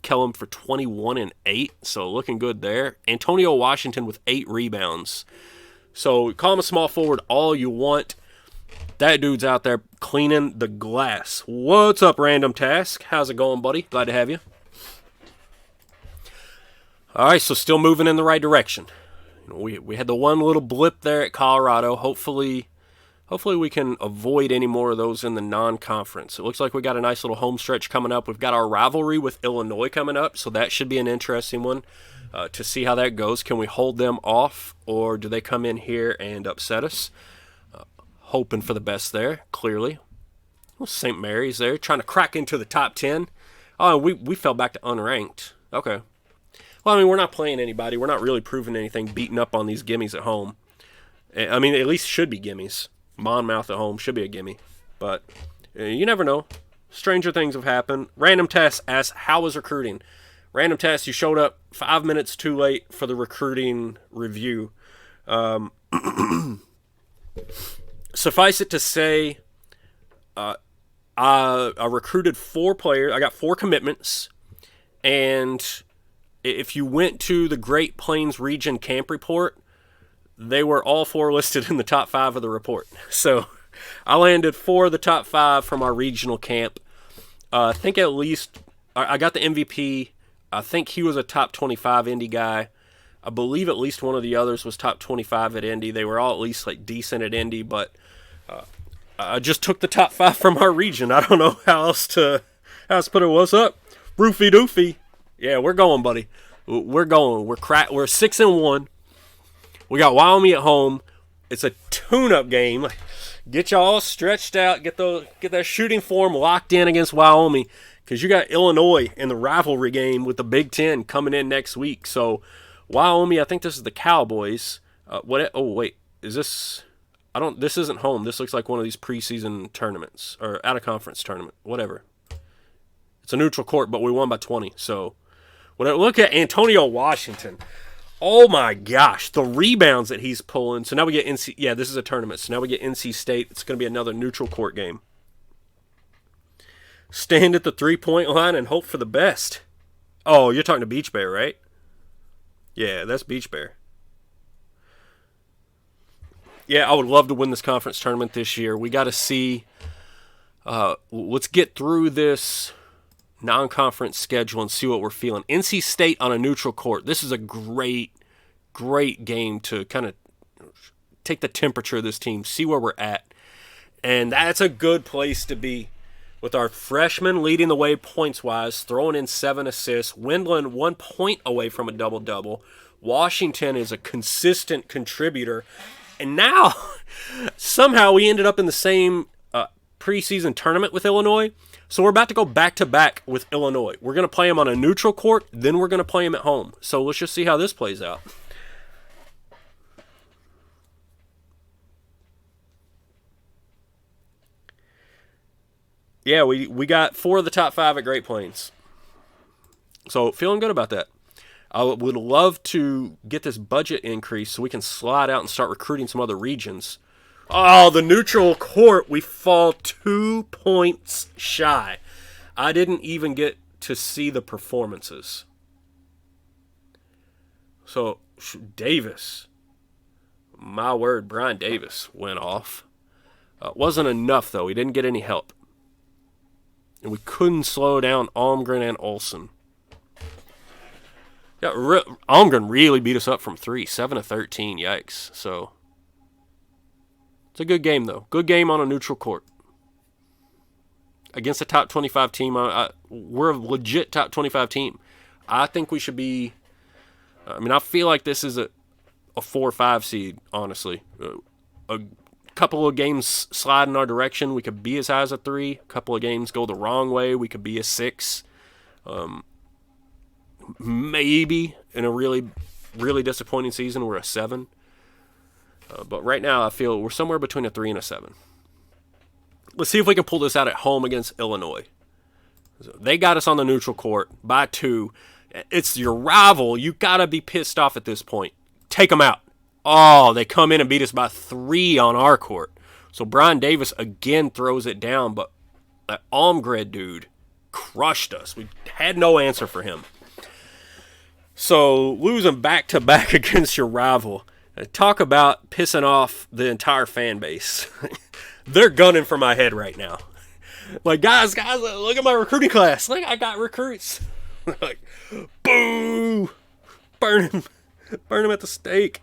Kellum for 21 and 8, so looking good there. Antonio Washington with 8 rebounds. So call him a small forward all you want. That dude's out there cleaning the glass. What's up, Random Task? How's it going, buddy? Glad to have you. All right, so still moving in the right direction. We had the one little blip there at Colorado. Hopefully we can avoid any more of those in the non-conference. It looks like we got a nice little home stretch coming up. We've got our rivalry with Illinois coming up, so that should be an interesting one to see how that goes. Can we hold them off, or do they come in here and upset us? Hoping for the best there, clearly. Well, St. Mary's there, trying to crack into the top 10. Oh, we fell back to unranked. Okay. Well, I mean, we're not playing anybody. We're not really proving anything, beating up on these gimmies at home. I mean, at least should be gimmies. Monmouth at home should be a gimme. But you never know. Stranger things have happened. Random Test asks, how is recruiting? Random test, you showed up 5 minutes too late for the recruiting review. Suffice it to say, I recruited 4 players. I got 4 commitments. And if you went to the Great Plains Region Camp Report, they were all 4 listed in the top 5 of the report. So I landed 4 of the top 5 from our regional camp. I think at least I got the MVP. I think he was a top 25 Indy guy. I believe at least one of the others was top 25 at Indy. They were all at least like decent at Indy, but I just took the top 5 from our region. I don't know how else to put it. What's up, Roofy Doofy? Yeah, we're going, buddy. We're going. We're 6-1. We got Wyoming at home. It's a tune-up game. Get y'all all stretched out. Get that shooting form locked in against Wyoming, because you got Illinois in the rivalry game with the Big Ten coming in next week. So Wyoming, I think this is the Cowboys. Oh wait, is this? This isn't home. This looks like one of these preseason tournaments or out of conference tournament, whatever. It's a neutral court, but we won by 20. So when I look at Antonio Washington, oh my gosh, the rebounds that he's pulling. So now we get NC. Yeah, this is a tournament. So now we get NC State. It's going to be another neutral court game. Stand at the 3-point line and hope for the best. Oh, you're talking to Beach Bear, right? Yeah, that's Beach Bear. Yeah, I would love to win this conference tournament this year. We got to see. Let's get through this non-conference schedule and see what we're feeling. NC State on a neutral court. This is a great game to kind of take the temperature of this team, see where we're at. And that's a good place to be, with our freshman leading the way points-wise, throwing in 7 assists. Wendland 1 point away from a double-double. Washington is a consistent contributor. And now, somehow we ended up in the same preseason tournament with Illinois. So we're about to go back-to-back with Illinois. We're going to play them on a neutral court, then we're going to play them at home. So let's just see how this plays out. Yeah, we got 4 of the top 5 at Great Plains. So feeling good about that. I would love to get this budget increase so we can slide out and start recruiting some other regions. Oh, the neutral court, we fall 2 points shy. I didn't even get to see the performances. So, Davis. My word, Brian Davis went off. Wasn't enough, though. He didn't get any help. And we couldn't slow down Almgren and Olsen. Yeah, Almgren really beat us up from 3, 7-13. Yikes. So it's a good game, though. Good game on a neutral court against a top 25 team. We're a legit top 25 team. I think we should be. I feel like this is a 4 or 5 seed. Honestly, a couple of games slide in our direction, we could be as high as a 3. A couple of games go the wrong way, we could be a 6. Maybe in a really, really disappointing season, we're a 7. But right now, I feel we're somewhere between a 3 and a 7. Let's see if we can pull this out at home against Illinois. They got us on the neutral court by 2. It's your rival. You got to be pissed off at this point. Take them out. Oh, they come in and beat us by 3 on our court. So Brian Davis again throws it down, but that Almgren dude crushed us. We had no answer for him. So losing back-to-back against your rival. Talk about pissing off the entire fan base. They're gunning for my head right now. Like, guys, look at my recruiting class. Look, I got recruits. Like, boo! Burn him at the stake.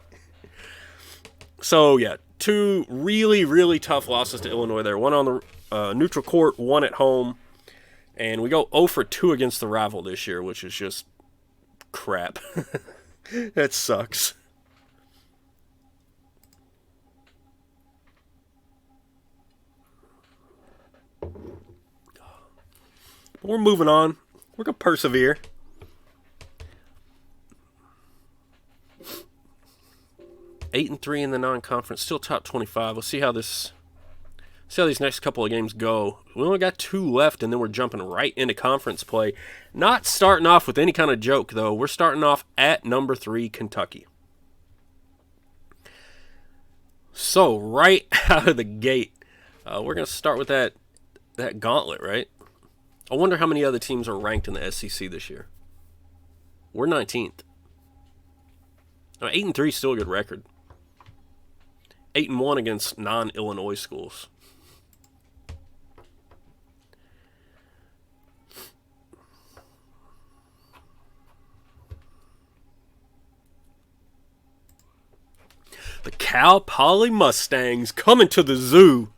So, yeah, 2 really, really tough losses to Illinois there. 1 on the neutral court, 1 at home. And we go 0 for 2 against the rival this year, which is just crap. That sucks. We're moving on. We're going to persevere. Eight and 3 in the non-conference, still top 25. We'll see how this See how these next couple of games go. We only got 2 left, and then we're jumping right into conference play. Not starting off with any kind of joke, though. We're starting off at number 3, Kentucky. So, right out of the gate, we're going to start with that gauntlet, right? I wonder how many other teams are ranked in the SEC this year. We're 19th. 8-3 is still a good record. 8-1 against non-Illinois schools. The Cal Poly Mustangs coming to the zoo.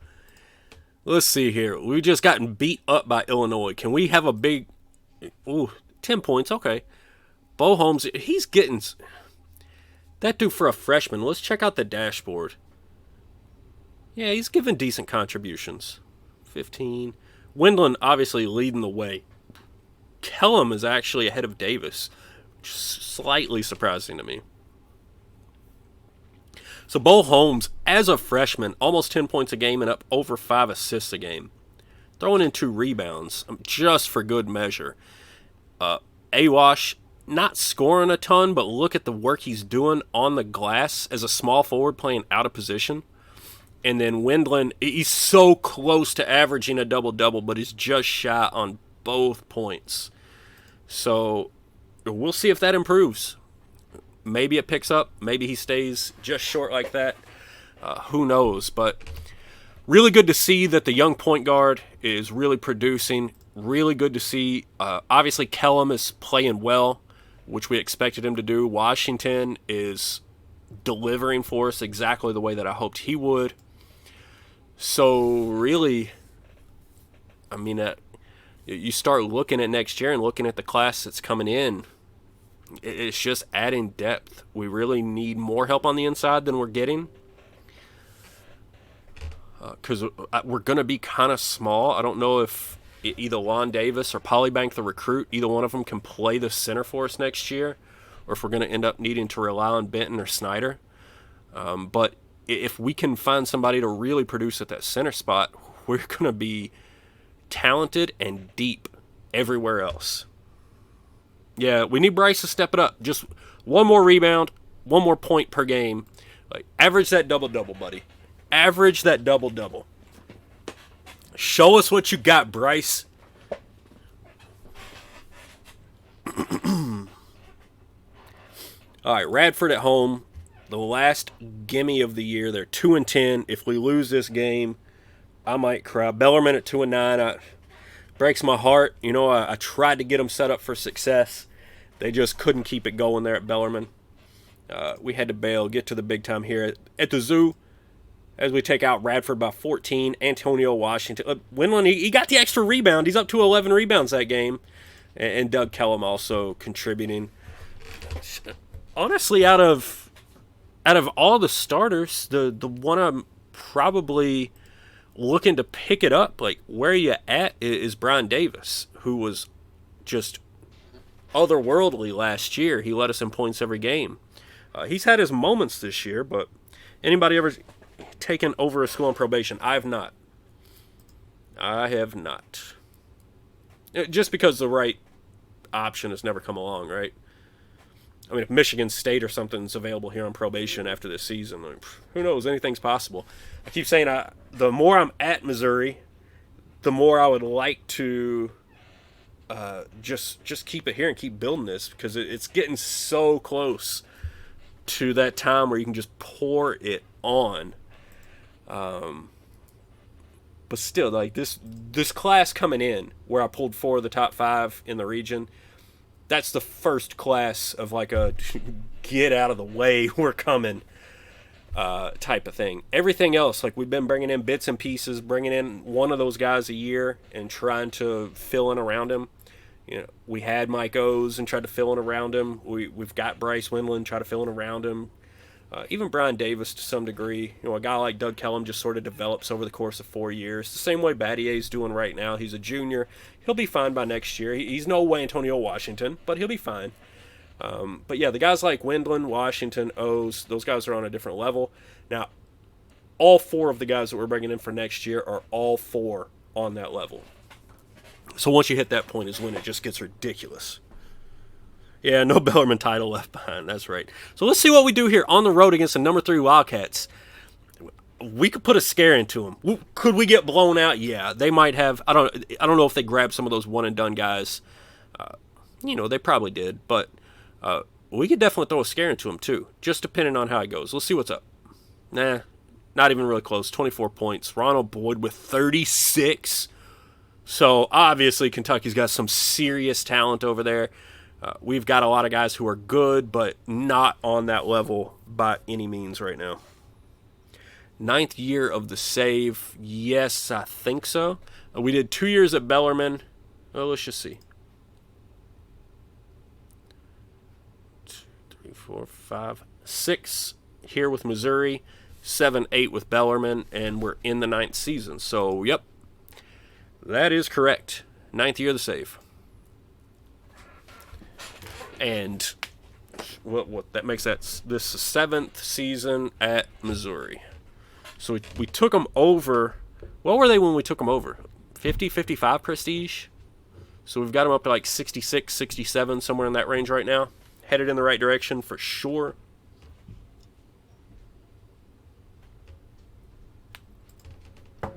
Let's see here. We've just gotten beat up by Illinois. Can we have a big... 10 points. Okay. Bo Holmes, he's getting... That dude for a freshman. Let's check out the dashboard. Yeah, he's giving decent contributions. 15. Windland obviously leading the way. Kellum is actually ahead of Davis. Which is slightly surprising to me. So Bo Holmes, as a freshman, almost 10 points a game and up over 5 assists a game. Throwing in 2 rebounds, just for good measure. Awash, not scoring a ton, but look at the work he's doing on the glass as a small forward playing out of position. And then Windland, he's so close to averaging a double-double, but he's just shy on both points. So we'll see if that improves. Maybe it picks up. Maybe he stays just short like that. Who knows? But really good to see that the young point guard is really producing. Really good to see. Obviously, Kellum is playing well, which we expected him to do. Washington is delivering for us exactly the way that I hoped he would. So really, I mean, you start looking at next year and looking at the class that's coming in. It's just adding depth. We really need more help on the inside than we're getting. Because we're going to be kind of small. I don't know if either Lon Davis or Polybank the recruit, either one of them can play the center for us next year. Or if we're going to end up needing to rely on Benton or Snyder. But if we can find somebody to really produce at that center spot, we're going to be talented and deep everywhere else. Yeah, we need Bryce to step it up. Just one more rebound, one more point per game. Like, average that double-double, buddy. Average that double-double. Show us what you got, Bryce. All right, Radford at home. The last gimme of the year. They're 2-10. If we lose this game, I might cry. Bellarmine at 2-9. Breaks my heart. You know, I tried to get them set up for success. They just couldn't keep it going there at Bellarmine. We had to bail, get to the big time here at the zoo as we take out Radford by 14. Antonio Washington. Windland, he got the extra rebound. He's up to 11 rebounds that game. And Doug Kellum also contributing. Honestly, out of all the starters, the one I'm probably looking to pick it up, like where you at, is Brian Davis, who was just otherworldly last year. He led us in points every game. He's had his moments this year, but anybody ever taken over a school on probation? I have not. Just because the right option has never come along, right? I mean, if Michigan State or something's available here on probation after this season, like, who knows? Anything's possible. I keep saying the more I'm at Missouri, the more I would like to just keep it here and keep building this, because it's getting so close to that time where you can just pour it on. But still, like this class coming in, where I pulled 4 of the top 5 in the region, that's the first class of like a get out of the way, we're coming type of thing. Everything else, like we've been bringing in bits and pieces, bringing in one of those guys a year and trying to fill in around him. You know, we had Mike O's and tried to fill in around him. We've got Bryce Windland, try to fill in around him. Even Brian Davis to some degree. You know, a guy like Doug Kellum just sort of develops over the course of 4 years. The same way Battier's doing right now. He's a junior. He'll be fine by next year. He's no way Antonio Washington, but he'll be fine. But yeah, the guys like Windland, Washington, O's, those guys are on a different level. Now, all 4 of the guys that we're bringing in for next year are all 4 on that level. So once you hit that point is when it just gets ridiculous. Yeah, no Bellarmine title left behind. That's right. So let's see what we do here on the road against the number 3 Wildcats. We could put a scare into them. Could we get blown out? Yeah, they might have. I don't know if they grabbed some of those one and done guys. They probably did, but we could definitely throw a scare into them too, just depending on how it goes. Let's see what's up. Nah, not even really close. 24 points. Ronald Boyd with 36. So obviously Kentucky's got some serious talent over there. We've got a lot of guys who are good, but not on that level by any means right now. 9th year of the save. Yes, I think so. We did 2 years at Bellarmine. Well, let's just see. 2, 3, 4, 5, 6 here with Missouri. 7, 8 with Bellarmine. And we're in the 9th season. So, yep. That is correct. 9th year of the save. And what that makes this the 7th season at Missouri. So we took them over. What were they when we took them over? 50, 55 prestige? So we've got them up to like 66, 67, somewhere in that range right now. Headed in the right direction for sure. So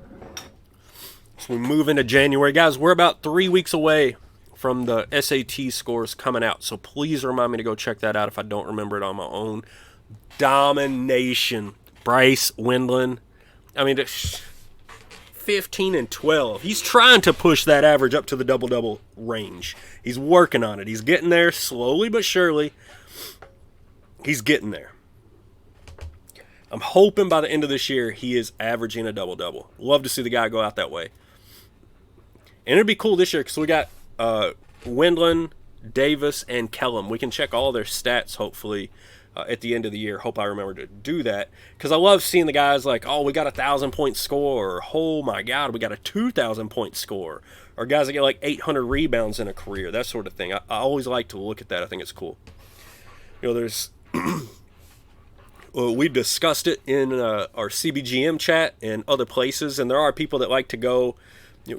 we move into January. Guys, we're about 3 weeks away from the SAT scores coming out. So please remind me to go check that out if I don't remember it on my own. Domination. Bryce Wendland, 15 and 12. He's trying to push that average up to the double-double range. He's working on it. He's getting there slowly but surely. He's getting there. I'm hoping by the end of this year he is averaging a double-double. Love to see the guy go out that way. And it'd be cool this year because we got Wendland, Davis, and Kellum. We can check all their stats, hopefully, at the end of the year. Hope I remember to do that. Because I love seeing the guys like, oh, we got a 1,000-point score. Or, oh, my God, we got a 2,000-point score. Or guys that get like 800 rebounds in a career. That sort of thing. I always like to look at that. I think it's cool. There's... Well, we discussed it in our CBGM chat and other places. And there are people that like to go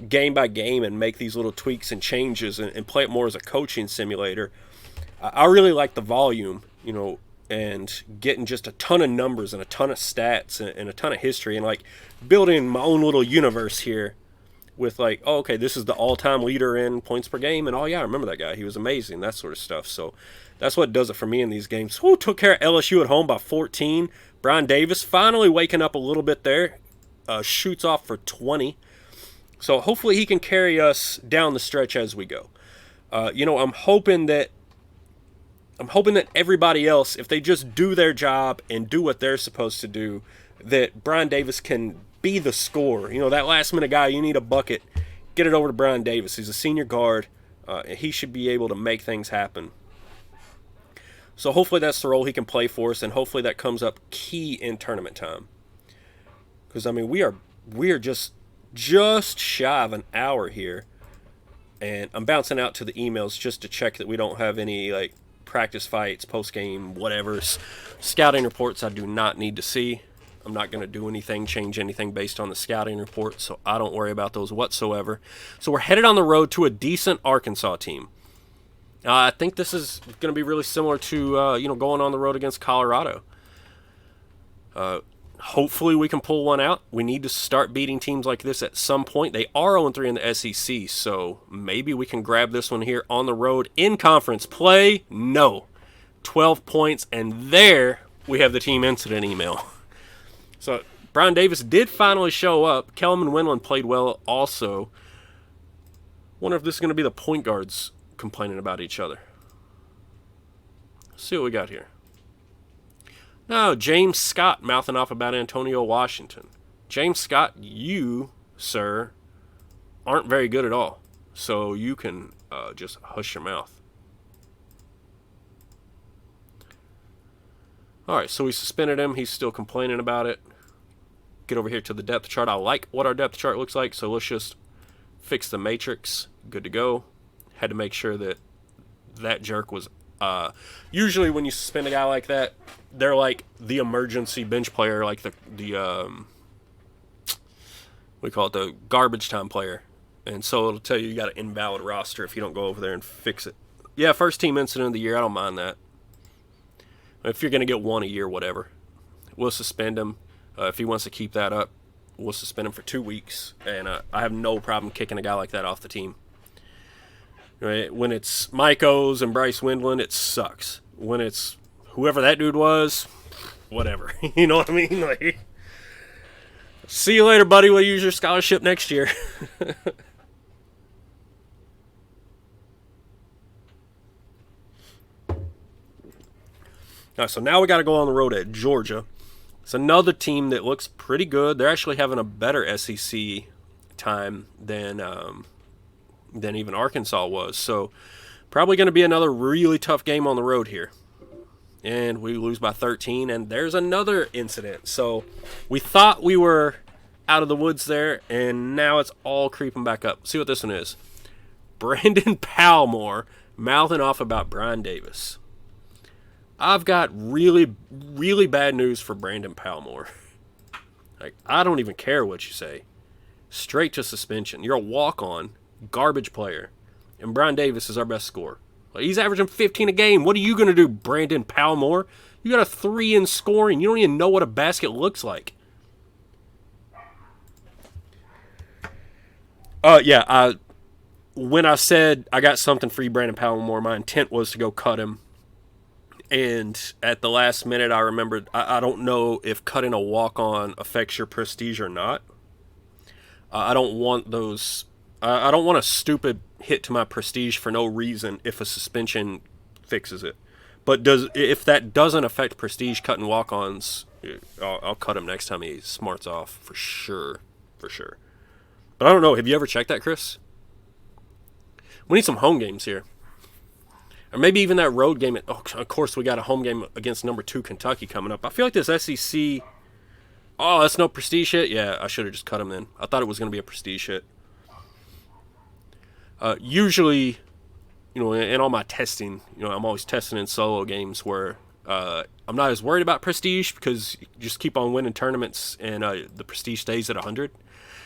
game by game and make these little tweaks and changes and play it more as a coaching simulator. I really like the volume, and getting just a ton of numbers and a ton of stats and a ton of history and like building my own little universe here with like, oh, okay, this is the all-time leader in points per game, and oh yeah, I remember that guy. He was amazing, that sort of stuff. So that's what does it for me in these games. Who took care of LSU at home by 14. Brian Davis finally waking up a little bit there. Shoots off for 20. So hopefully he can carry us down the stretch as we go. I'm hoping that everybody else, if they just do their job and do what they're supposed to do, that Brian Davis can be the scorer. That last-minute guy, you need a bucket, get it over to Brian Davis. He's a senior guard. He should be able to make things happen. So hopefully that's the role he can play for us, and hopefully that comes up key in tournament time. Because, we are just shy of an hour here, and I'm bouncing out to the emails just to check that we don't have any, practice fights, post-game, whatever. Scouting reports I do not need to see. I'm not going to do anything, change anything based on the scouting report, so I don't worry about those whatsoever. So we're headed on the road to a decent Arkansas team. I think this is going to be really similar to, going on the road against Colorado. Hopefully we can pull one out. We need to start beating teams like this at some point. They are 0-3 in the SEC, so maybe we can grab this one here on the road in conference play. No. 12 points, and there we have the team incident email. So Brian Davis did finally show up. Kellum and Wendland played well also. Wonder if this is going to be the point guards complaining about each other. Let's see what we got here. No, James Scott mouthing off about Antonio Washington. James Scott, you, sir, aren't very good at all. So you can just hush your mouth. All right, so we suspended him. He's still complaining about it. Get over here to the depth chart. I like what our depth chart looks like, so let's just fix the matrix. Good to go. Had to make sure that that jerk was... usually when you suspend a guy like that, they're like the emergency bench player, like the we call it the garbage time player. And so it'll tell you got an invalid roster if you don't go over there and fix it. Yeah, first team incident of the year, I don't mind that. If you're going to get one a year, whatever. We'll suspend him. If he wants to keep that up, we'll suspend him for 2 weeks. And I have no problem kicking a guy like that off the team. Right? When it's Mike O's and Bryce Windland, it sucks. When it's whoever that dude was, whatever. You know what I mean? Like, see you later, buddy. We'll use your scholarship next year. All right, so now we got to go on the road at Georgia. It's another team that looks pretty good. They're actually having a better SEC time than even Arkansas was. So probably going to be another really tough game on the road here. And we lose by 13, and there's another incident. So we thought we were out of the woods there, and now it's all creeping back up. See what this one is. Brandon Palmore mouthing off about Brian Davis. I've got really, really bad news for Brandon Palmore. Like, I don't even care what you say. Straight to suspension. You're a walk-on, garbage player. And Brian Davis is our best scorer. Like, he's averaging 15 a game. What are you going to do, Brandon Palmore? You got a 3 in scoring. You don't even know what a basket looks like. When I said I got something for you, Brandon Palmore, my intent was to go cut him. And at the last minute, I remembered, I don't know if cutting a walk-on affects your prestige or not. I don't want those. I don't want a stupid hit to my prestige for no reason if a suspension fixes it. But if that doesn't affect prestige cutting walk-ons, I'll cut him next time he smarts off for sure. For sure. But I don't know. Have you ever checked that, Chris? We need some home games here. Or maybe even that road game. Of course, we got a home game against number 2 Kentucky coming up. I feel like this SEC... Oh, that's no prestige hit? Yeah, I should have just cut him then. I thought it was going to be a prestige hit. Usually, in all my testing, I'm always testing in solo games where I'm not as worried about prestige because you just keep on winning tournaments and the prestige stays at 100.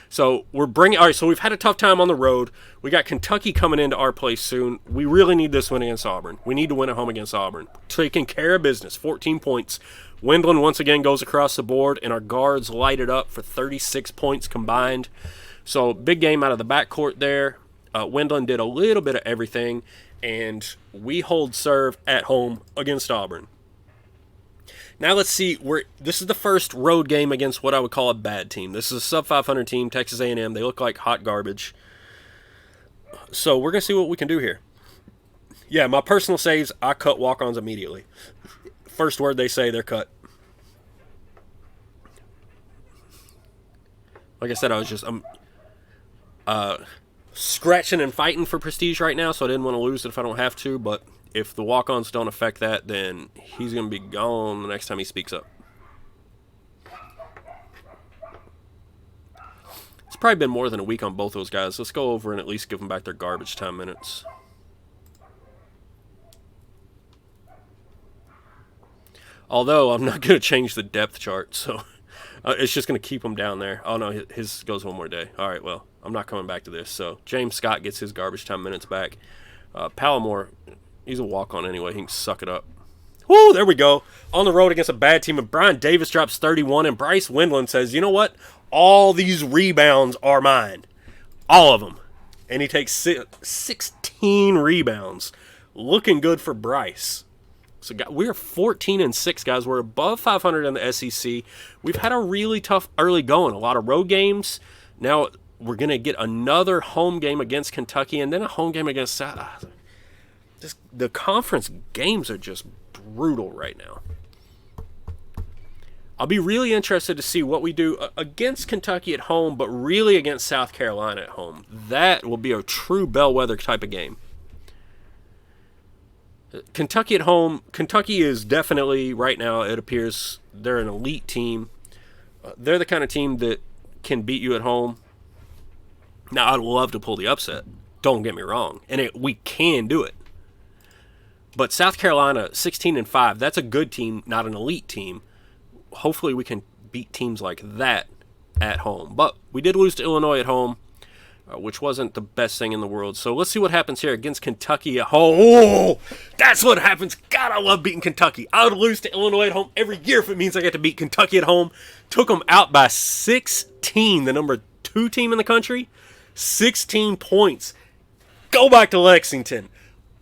So all right, so we've had a tough time on the road. We got Kentucky coming into our place soon. We really need this win against Auburn. We need to win at home against Auburn. Taking care of business, 14 points. Windland once again goes across the board, and our guards light it up for 36 points combined. So big game out of the backcourt there. Windland did a little bit of everything, and we hold serve at home against Auburn. Now let's see. This is the first road game against what I would call a bad team. This is a sub-500 team, Texas A&M. They look like hot garbage. So we're going to see what we can do here. Yeah, my personal saves, I cut walk-ons immediately. First word they say, they're cut. Like I said, I'm scratching and fighting for prestige right now, so I didn't want to lose it if I don't have to, but if the walk-ons don't affect that, then he's going to be gone the next time he speaks up. It's probably been more than a week on both those guys. Let's go over and at least give them back their garbage time minutes. Although, I'm not going to change the depth chart, so it's just going to keep him down there. Oh, no, his goes one more day. All right, well, I'm not coming back to this. So, James Scott gets his garbage time minutes back. Palmore, he's a walk-on anyway. He can suck it up. Woo, there we go. On the road against a bad team. And Brian Davis drops 31, and Bryce Windland says, you know what? All these rebounds are mine. All of them. And he takes 16 rebounds. Looking good for Bryce. So we're 14-6, guys. We're above 500 in the SEC. We've had a really tough early going. A lot of road games. Now we're going to get another home game against Kentucky and then a home game against South. The conference games are just brutal right now. I'll be really interested to see what we do against Kentucky at home, but really against South Carolina at home. That will be a true bellwether type of game. Kentucky at home, Kentucky is definitely, right now, it appears they're an elite team. They're the kind of team that can beat you at home. Now, I'd love to pull the upset. Don't get me wrong. And we can do it. But South Carolina, 16-5, that's a good team, not an elite team. Hopefully we can beat teams like that at home. But we did lose to Illinois at home, which wasn't the best thing in the world. So let's see what happens here against Kentucky at home. Oh, that's what happens. God, I love beating Kentucky. I would lose to Illinois at home every year if it means I get to beat Kentucky at home. Took them out by 16, the number 2 team in the country. 16 points. Go back to Lexington.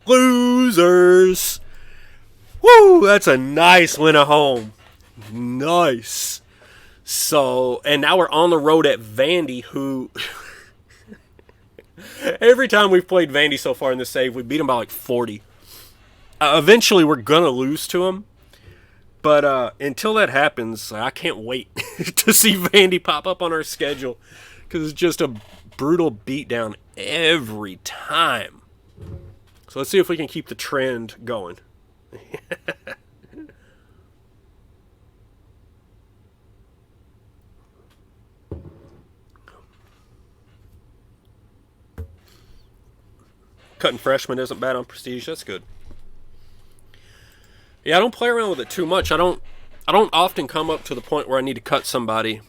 Losers. Woo, that's a nice win at home. Nice. So, and now we're on the road at Vandy, who... Every time we've played Vandy so far in this save, we beat them by like 40. Eventually, we're going to lose to them. But until that happens, I can't wait to see Vandy pop up on our schedule. Because it's just a brutal beatdown every time. So let's see if we can keep the trend going. Cutting freshmen isn't bad on prestige. That's good. Yeah, I don't play around with it too much. I don't often come up to the point where I need to cut somebody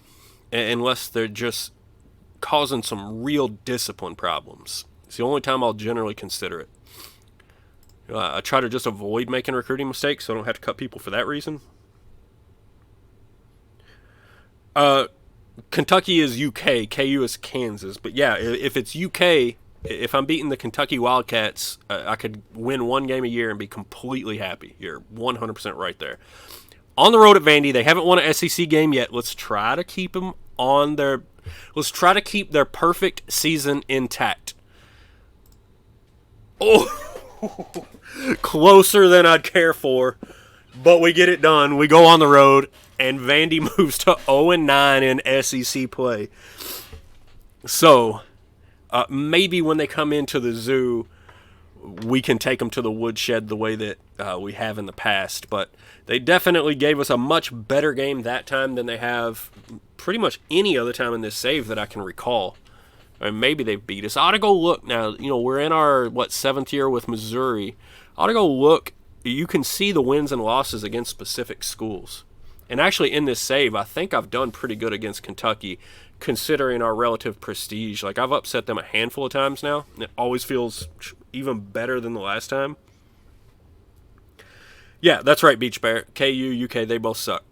unless they're just causing some real discipline problems. It's the only time I'll generally consider it. I try to just avoid making recruiting mistakes so I don't have to cut people for that reason. Kentucky is UK, KU is Kansas. But yeah, if it's UK, if I'm beating the Kentucky Wildcats, I could win one game a year and be completely happy. You're 100% right there. On the road at Vandy, they haven't won an SEC game yet. Let's try to keep them on their... Let's try to keep their perfect season intact. Oh! Closer than I'd care for, but we get it done. We go on the road, and Vandy moves to 0-9 in SEC play. So, maybe when they come into the zoo, we can take them to the woodshed the way that we have in the past. But they definitely gave us a much better game that time than they have pretty much any other time in this save that I can recall. Or maybe they've beat us. I ought to go look now. You know, we're in our, 7th year with Missouri. I ought to go look. You can see the wins and losses against specific schools. And actually in this save, I think I've done pretty good against Kentucky, considering our relative prestige. Like, I've upset them a handful of times now. And it always feels even better than the last time. Yeah, that's right, Beach Bear. KU, UK, they both suck.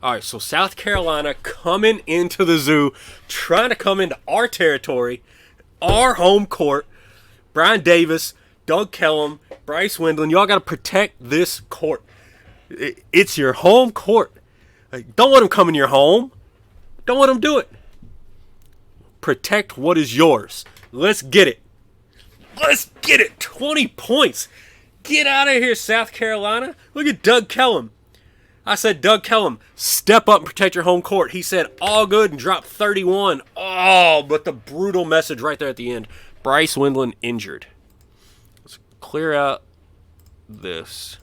All right, so South Carolina coming into the zoo, trying to come into our territory, our home court. Brian Davis, Doug Kellum, Bryce Windland, y'all got to protect this court. It's your home court. Like, don't let them come in your home. Don't let them do it. Protect what is yours. Let's get it. Let's get it. 20 points. Get out of here, South Carolina. Look at Doug Kellum. I said, Doug Kellum, step up and protect your home court. He said, all good, and dropped 31. Oh, but the brutal message right there at the end. Bryce Windland injured. Let's clear out this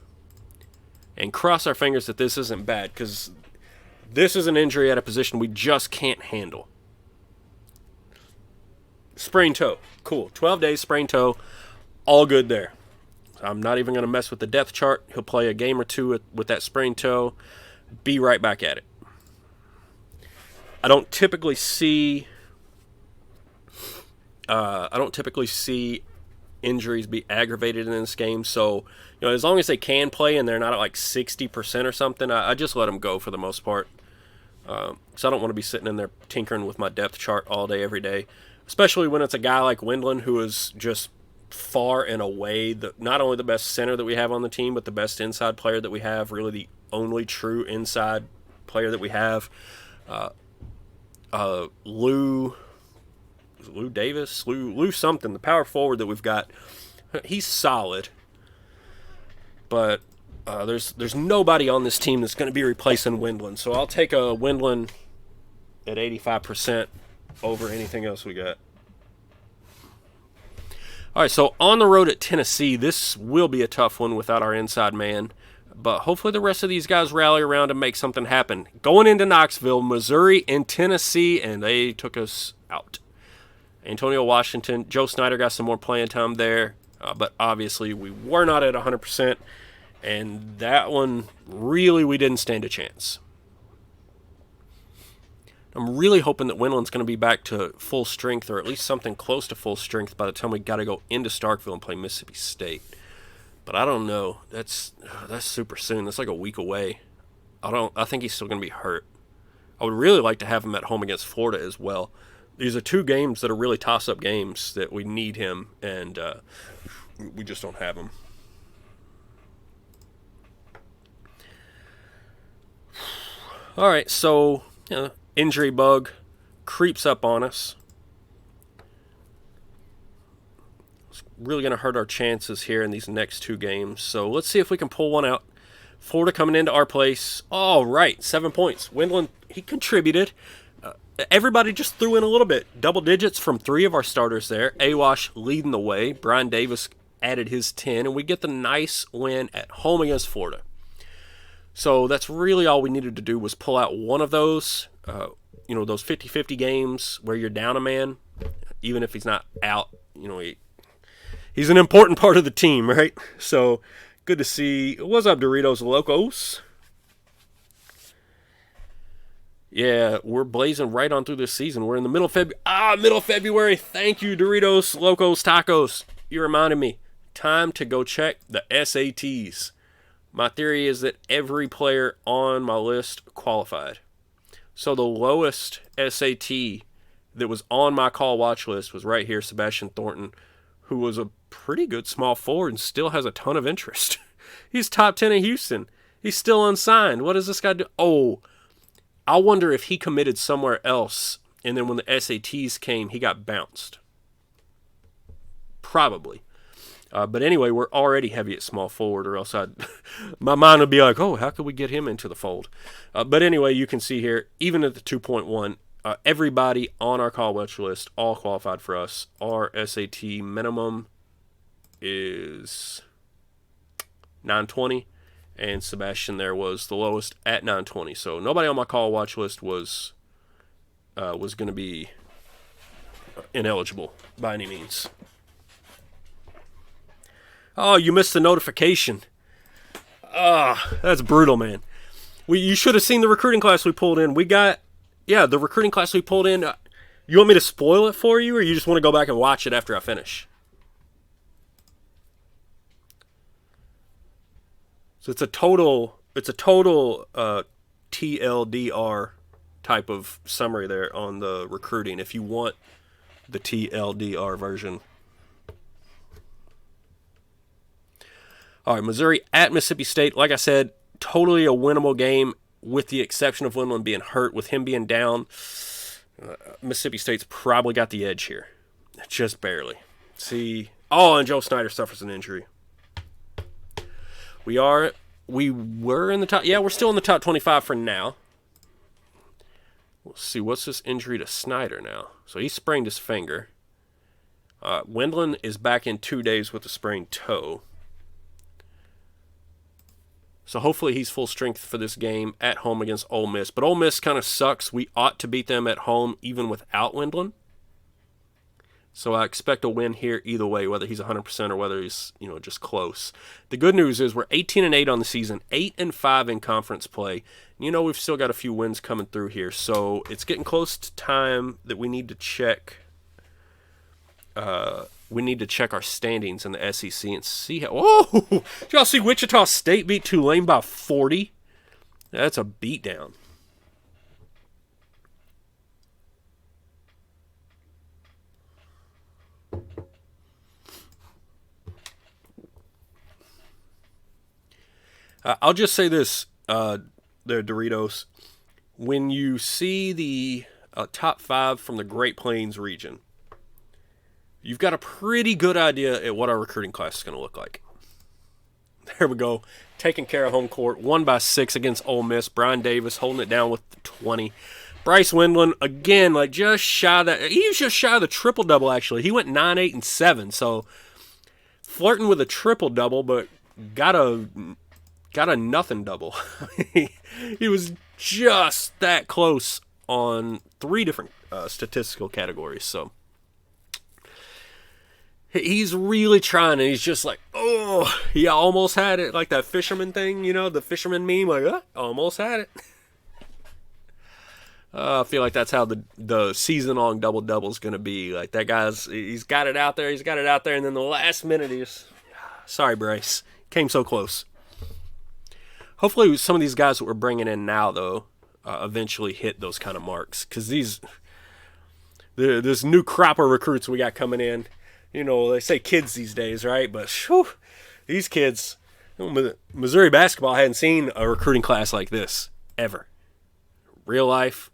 and cross our fingers that this isn't bad, because this is an injury at a position we just can't handle. Sprained toe. Cool. 12 days, sprained toe. All good there. I'm not even going to mess with the depth chart. He'll play a game or two with that sprained toe. Be right back at it. I don't typically see injuries be aggravated in this game. So, as long as they can play and they're not at like 60% or something, I just let them go for the most part. So I don't want to be sitting in there tinkering with my depth chart all day, every day. Especially when it's a guy like Windland, who is just far and away not only the best center that we have on the team, but the best inside player that we have, really the only true inside player that we have. Lou something, the power forward that we've got, he's solid, but there's nobody on this team that's going to be replacing Windland, so I'll take a Windland at 85% over anything else we got. All right, so on the road at Tennessee, this will be a tough one without our inside man, but hopefully the rest of these guys rally around and make something happen. Going into Knoxville, Missouri, and Tennessee, and they took us out. Antonio Washington, Joe Snyder got some more playing time there, but obviously we were not at 100%, And that one, really, we didn't stand a chance. I'm really hoping that Windland's going to be back to full strength, or at least something close to full strength by the time we got to go into Starkville and play Mississippi State. But I don't know. That's super soon. That's like a week away. I think he's still going to be hurt. I would really like to have him at home against Florida as well. These are two games that are really toss-up games that we need him, and we just don't have him. All right, so injury bug creeps up on us. It's really going to hurt our chances here in these next two games. So let's see if we can pull one out. Florida coming into our place. All right, 7 points. Windland, he contributed. Everybody just threw in a little bit. Double digits from 3 of our starters there. Awash leading the way. Brian Davis added his 10, and we get the nice win at home against Florida. So that's really all we needed to do was pull out one of those, those 50-50 games where you're down a man, even if he's not out. He's an important part of the team, right? So good to see. What's up, Doritos Locos? Yeah, we're blazing right on through this season. We're in the middle of February. Middle of February. Thank you, Doritos Locos Tacos. You reminded me. Time to go check the SATs. My theory is that every player on my list qualified. So the lowest SAT that was on my call watch list was right here, Sebastian Thornton, who was a pretty good small forward and still has a ton of interest. He's top 10 in Houston. He's still unsigned. What does this guy do? Oh, I wonder if he committed somewhere else, and then when the SATs came, he got bounced. Probably. But anyway, we're already heavy at small forward, or else my mind would be like, oh, how could we get him into the fold? But anyway, you can see here, even at the 2.1, everybody on our call watch list all qualified for us. Our SAT minimum is 920, and Sebastian there was the lowest at 920. So nobody on my call watch list was going to be ineligible by any means. Oh, you missed the notification. That's brutal, man. You should have seen the recruiting class we pulled in. The recruiting class we pulled in. You want me to spoil it for you, or you just want to go back and watch it after I finish? So it's a total TLDR type of summary there on the recruiting if you want the TLDR version. All right, Missouri at Mississippi State. Like I said, totally a winnable game with the exception of Windland being hurt. With him being down, Mississippi State's probably got the edge here. Just barely. See, and Joe Snyder suffers an injury. We were in the top. Yeah, we're still in the top 25 for now. Let's see, what's this injury to Snyder now? So he sprained his finger. Windland is back in 2 days with a sprained toe. So hopefully he's full strength for this game at home against Ole Miss. But Ole Miss kind of sucks. We ought to beat them at home even without Windland. So I expect a win here either way, whether he's 100% or whether he's, just close. The good news is we're 18-8 on the season, 8-5 in conference play. We've still got a few wins coming through here. So it's getting close to time that we need to check. We need to check our standings in the SEC and see how. Oh, did y'all see Wichita State beat Tulane by 40? That's a beatdown. I'll just say this, there, Doritos. When you see the top 5 from the Great Plains region, you've got a pretty good idea at what our recruiting class is going to look like. There we go. Taking care of home court. 1-6 against Ole Miss. Brian Davis holding it down with 20. Bryce Windland, again, just shy of that. He was just shy of the triple-double, actually. He went 9, 8, and 7. So flirting with a triple-double, but got a nothing double. He was just that close on 3 different statistical categories. So he's really trying, and he's just like, Oh, he almost had it, like that fisherman thing, the fisherman meme, like, almost had it. I feel like that's how the season-long double-double is going to be. Like, that he's got it out there, and then the last minute sorry, Bryce, came so close. Hopefully some of these guys that we're bringing in now, though, eventually hit those kind of marks, because this new crop of recruits we got coming in, they say kids these days, right? But whew, these kids, Missouri basketball hadn't seen a recruiting class like this ever. Real life,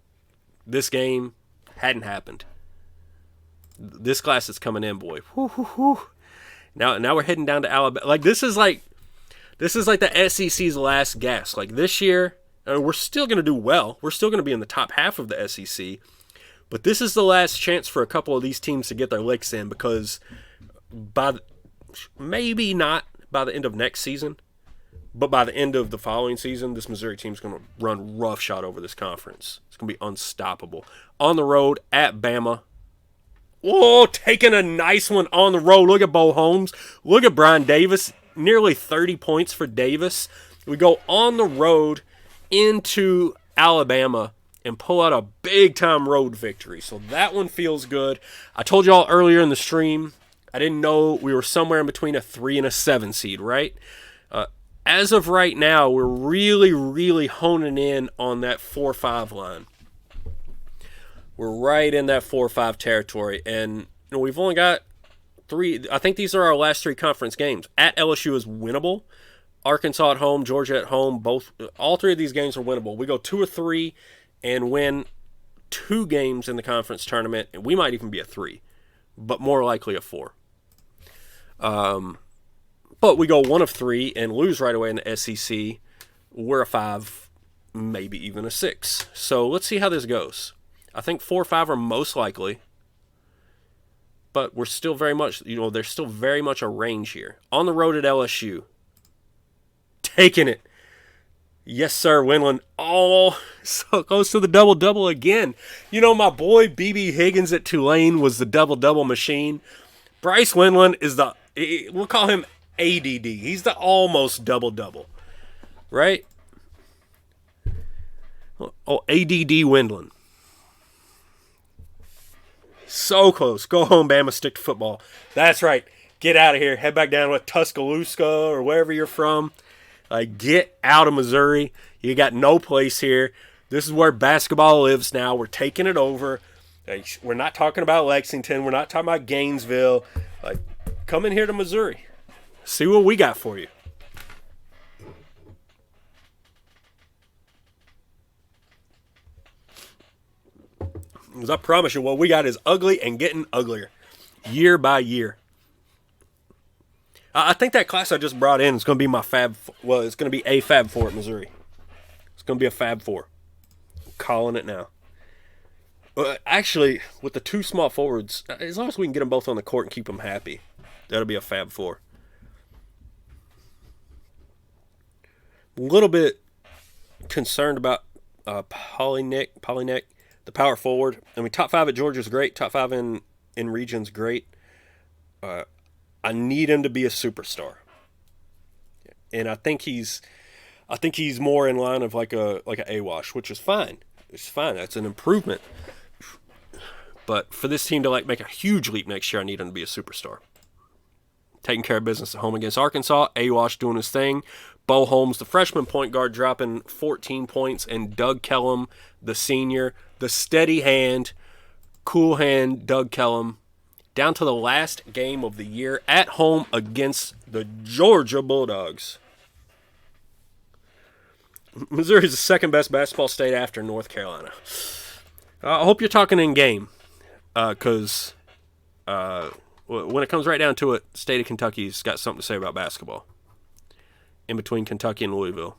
this game hadn't happened. This class that's coming in, boy. Whew, whew, whew. Now we're heading down to Alabama. Like, this is like the SEC's last gasp. Like, this year, we're still going to do well. We're still going to be in the top half of the SEC. But this is the last chance for a couple of these teams to get their licks in, because maybe not by the end of next season, but by the end of the following season, this Missouri team's going to run roughshod over this conference. It's going to be unstoppable. On the road at Bama. Whoa, taking a nice one on the road. Look at Bo Holmes. Look at Brian Davis. Nearly 30 points for Davis. We go on the road into Alabama and pull out a big-time road victory. So that one feels good. I told y'all earlier in the stream, I didn't know we were somewhere in between a 3 and a 7 seed, right? As of right now, we're really, really honing in on that 4-5 line. We're right in that 4-5 territory. And we've only got 3. I think these are our last 3 conference games. At LSU is winnable. Arkansas at home, Georgia at home, all 3 of these games are winnable. We go 2 or 3 and win 2 games in the conference tournament, and we might even be a 3, but more likely a 4. But we go 1 of 3 and lose right away in the SEC. We're a 5, maybe even a 6. So let's see how this goes. I think 4 or 5 are most likely, but we're still very much, there's still very much a range here. On the road at LSU. Taking it. Yes, sir, Winland. Oh, so close to the double-double again. My boy B.B. Higgins at Tulane was the double-double machine. Bryce Winland is we'll call him ADD. He's the almost double-double, right? Oh, ADD Winland. So close. Go home, Bama. Stick to football. That's right. Get out of here. Head back down to Tuscaloosa or wherever you're from. Get out of Missouri. You got no place here. This is where basketball lives now. We're taking it over. We're not talking about Lexington. We're not talking about Gainesville. Come in here to Missouri. See what we got for you. Because I promise you, what we got is ugly and getting uglier year by year. I think that class I just brought in is going to be my Fab. Well, it's going to be a Fab 4 at Missouri. It's going to be a Fab 4. I'm calling it now. Actually, with the 2 small forwards, as long as we can get them both on the court and keep them happy, that'll be a Fab 4. A little bit concerned about Polynick, the power forward. I mean, top 5 at Georgia is great. Top 5 in region's great. I need him to be a superstar, and I think he's more in line of like a AWash, which is fine. It's fine. That's an improvement. But for this team to make a huge leap next year, I need him to be a superstar. Taking care of business at home against Arkansas. AWash doing his thing. Bo Holmes, the freshman point guard, dropping 14 points, and Doug Kellum, the senior, the steady hand, cool hand, Doug Kellum. Down to the last game of the year at home against the Georgia Bulldogs. Missouri is the second best basketball state after North Carolina. I hope you're talking in game, because when it comes right down to it, the state of Kentucky's got something to say about basketball. In between Kentucky and Louisville.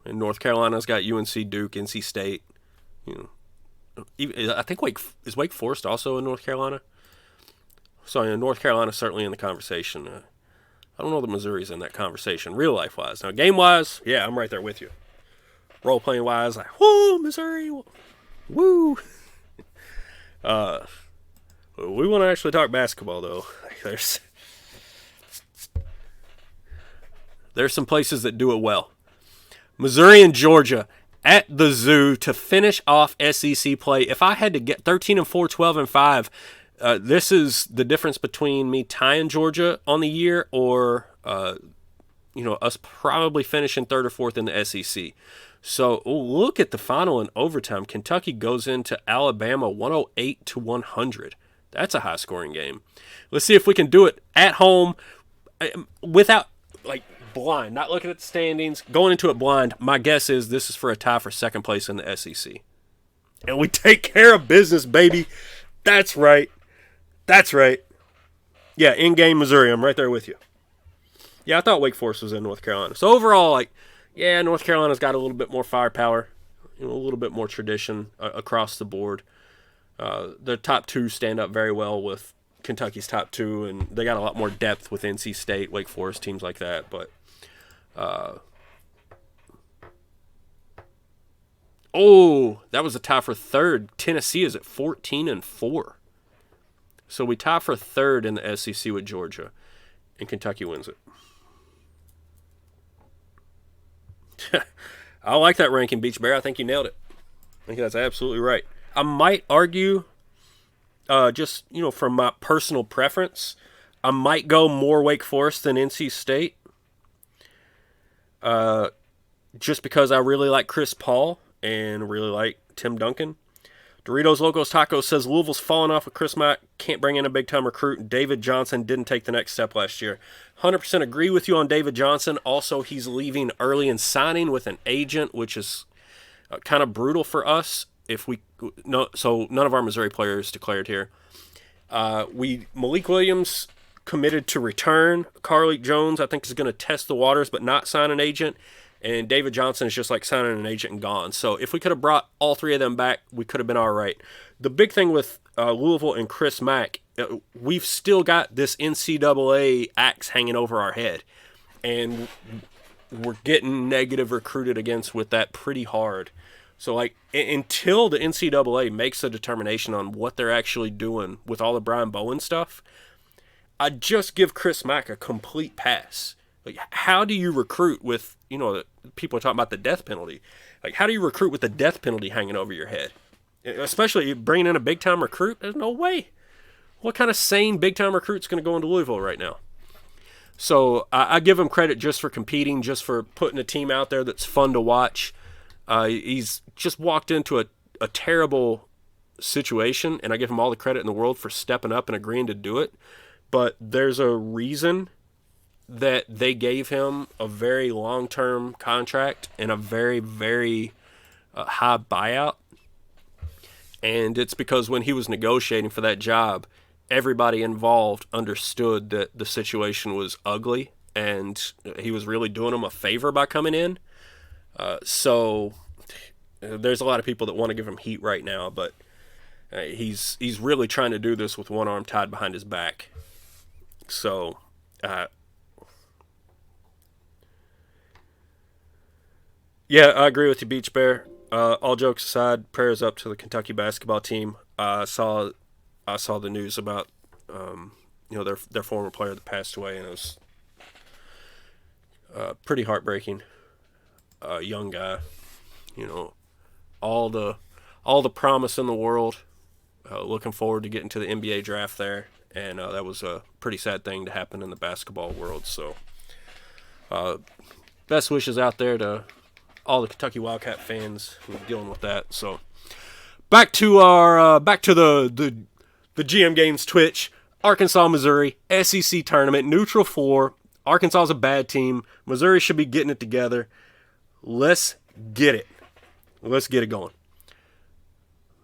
And North Carolina's got UNC, Duke, NC State. I think Wake Forest also in North Carolina? So North Carolina's certainly in the conversation. I don't know that Missouri's in that conversation, real life wise. Now, game wise, yeah, I'm right there with you. Role playing wise, woo, Missouri, woo. We want to actually talk basketball, though. There's some places that do it well. Missouri and Georgia at the Zoo to finish off SEC play. If I had to get 13-4, 12-5, this is the difference between me tying Georgia on the year or us probably finishing third or fourth in the SEC. So look at the final in overtime. Kentucky goes into Alabama 108-100. That's a high-scoring game. Let's see if we can do it at home without, blind, not looking at the standings, going into it blind. My guess is this is for a tie for second place in the SEC. And we take care of business, baby. That's right. That's right. Yeah, in-game Missouri. I'm right there with you. Yeah, I thought Wake Forest was in North Carolina. So overall, North Carolina's got a little bit more firepower, a little bit more tradition across the board. Their top two stand up very well with Kentucky's top two, and they got a lot more depth with NC State, Wake Forest, teams like that. But that was a tie for third. Tennessee is at 14-4. So we tie for third in the SEC with Georgia, and Kentucky wins it. I like that ranking, Beach Bear. I think you nailed it. I think that's absolutely right. I might argue, from my personal preference, I might go more Wake Forest than NC State. Just because I really like Chris Paul and really like Tim Duncan. Doritos Locos Tacos says Louisville's falling off with Chris Mack, can't bring in a big-time recruit. David Johnson didn't take the next step last year. 100% agree with you on David Johnson. Also, he's leaving early and signing with an agent, which is kind of brutal for us. So none of our Missouri players declared here. Malik Williams committed to return. Carlik Jones, I think, is going to test the waters but not sign an agent. And David Johnson is just like signing an agent and gone. So if we could have brought all three of them back, we could have been all right. The big thing with Louisville and Chris Mack, we've still got this NCAA axe hanging over our head. And we're getting negative recruited against with that pretty hard. So, until the NCAA makes a determination on what they're actually doing with all the Brian Bowen stuff, I'd just give Chris Mack a complete pass. How do you recruit with, people are talking about the death penalty. How do you recruit with the death penalty hanging over your head? Especially bringing in a big-time recruit? There's no way. What kind of sane big-time recruit's going to go into Louisville right now? So I give him credit just for competing, just for putting a team out there that's fun to watch. He's just walked into a terrible situation, and I give him all the credit in the world for stepping up and agreeing to do it. But there's a reason that they gave him a very long-term contract and a very, very high buyout. And it's because when he was negotiating for that job, everybody involved understood that the situation was ugly and he was really doing them a favor by coming in. So there's a lot of people that want to give him heat right now, but he's really trying to do this with one arm tied behind his back. So yeah, I agree with you, Beach Bear. All jokes aside, prayers up to the Kentucky basketball team. I saw the news about their former player that passed away, and it was pretty heartbreaking. Young guy, all the promise in the world. Looking forward to getting to the NBA draft there, and that was a pretty sad thing to happen in the basketball world. So, best wishes out there to all the Kentucky Wildcat fans who are dealing with that. So, back to the GM Games Twitch. Arkansas, Missouri, SEC tournament, neutral 4. Arkansas is a bad team. Missouri should be getting it together. Let's get it. Let's get it going.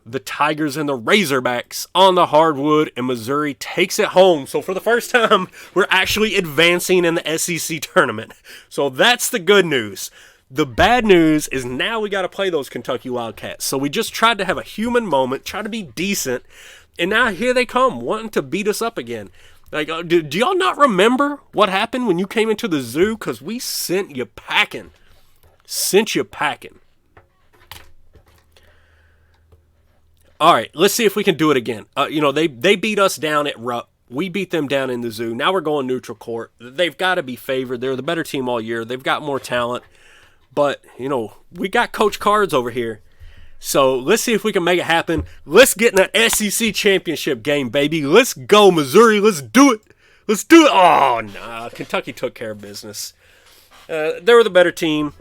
The Tigers and the Razorbacks on the hardwood, and Missouri takes it home. So for the first time, we're actually advancing in the SEC tournament. So that's the good news. The bad news is now we got to play those Kentucky Wildcats. So we just tried to have a human moment, try to be decent, and now here they come, wanting to beat us up again. Do y'all not remember what happened when you came into the zoo? Because we sent you packing. All right, let's see if we can do it again. They beat us down at Rupp. We beat them down in the Zoo. Now we're going neutral court. They've got to be favored. They're the better team all year. They've got more talent. But, we got Coach Cards over here. So let's see if we can make it happen. Let's get in an SEC championship game, baby. Let's go, Missouri. Let's do it. Let's do it. Oh, nah. Kentucky took care of business. They were the better team.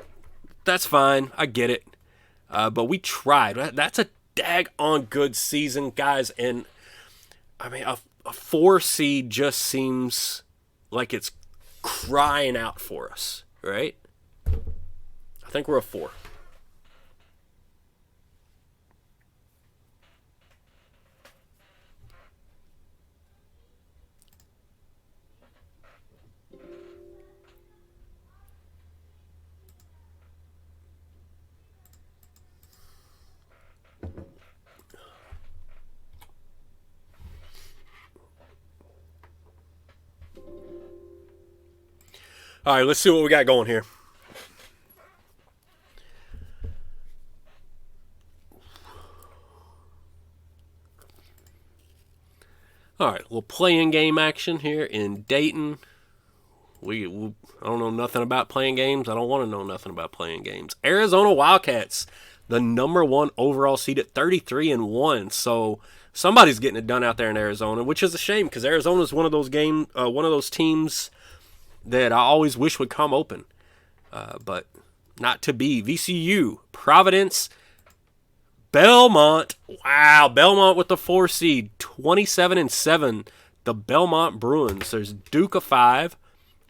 That's fine. I get it. But we tried. That's a daggone good season, guys. And, a 4 seed just seems like it's crying out for us, right? I think we're a 4. All right, let's see what we got going here. All right, little playing game action here in Dayton. I don't know nothing about playing games. I don't want to know nothing about playing games. Arizona Wildcats, the number 1 overall seed at 33-1. So somebody's getting it done out there in Arizona, which is a shame because Arizona is one of those teams that I always wish would come open, but not to be. VCU, Providence, Belmont. Wow, Belmont with the 4 seed, 27-7. The Belmont Bruins. There's Duke a 5,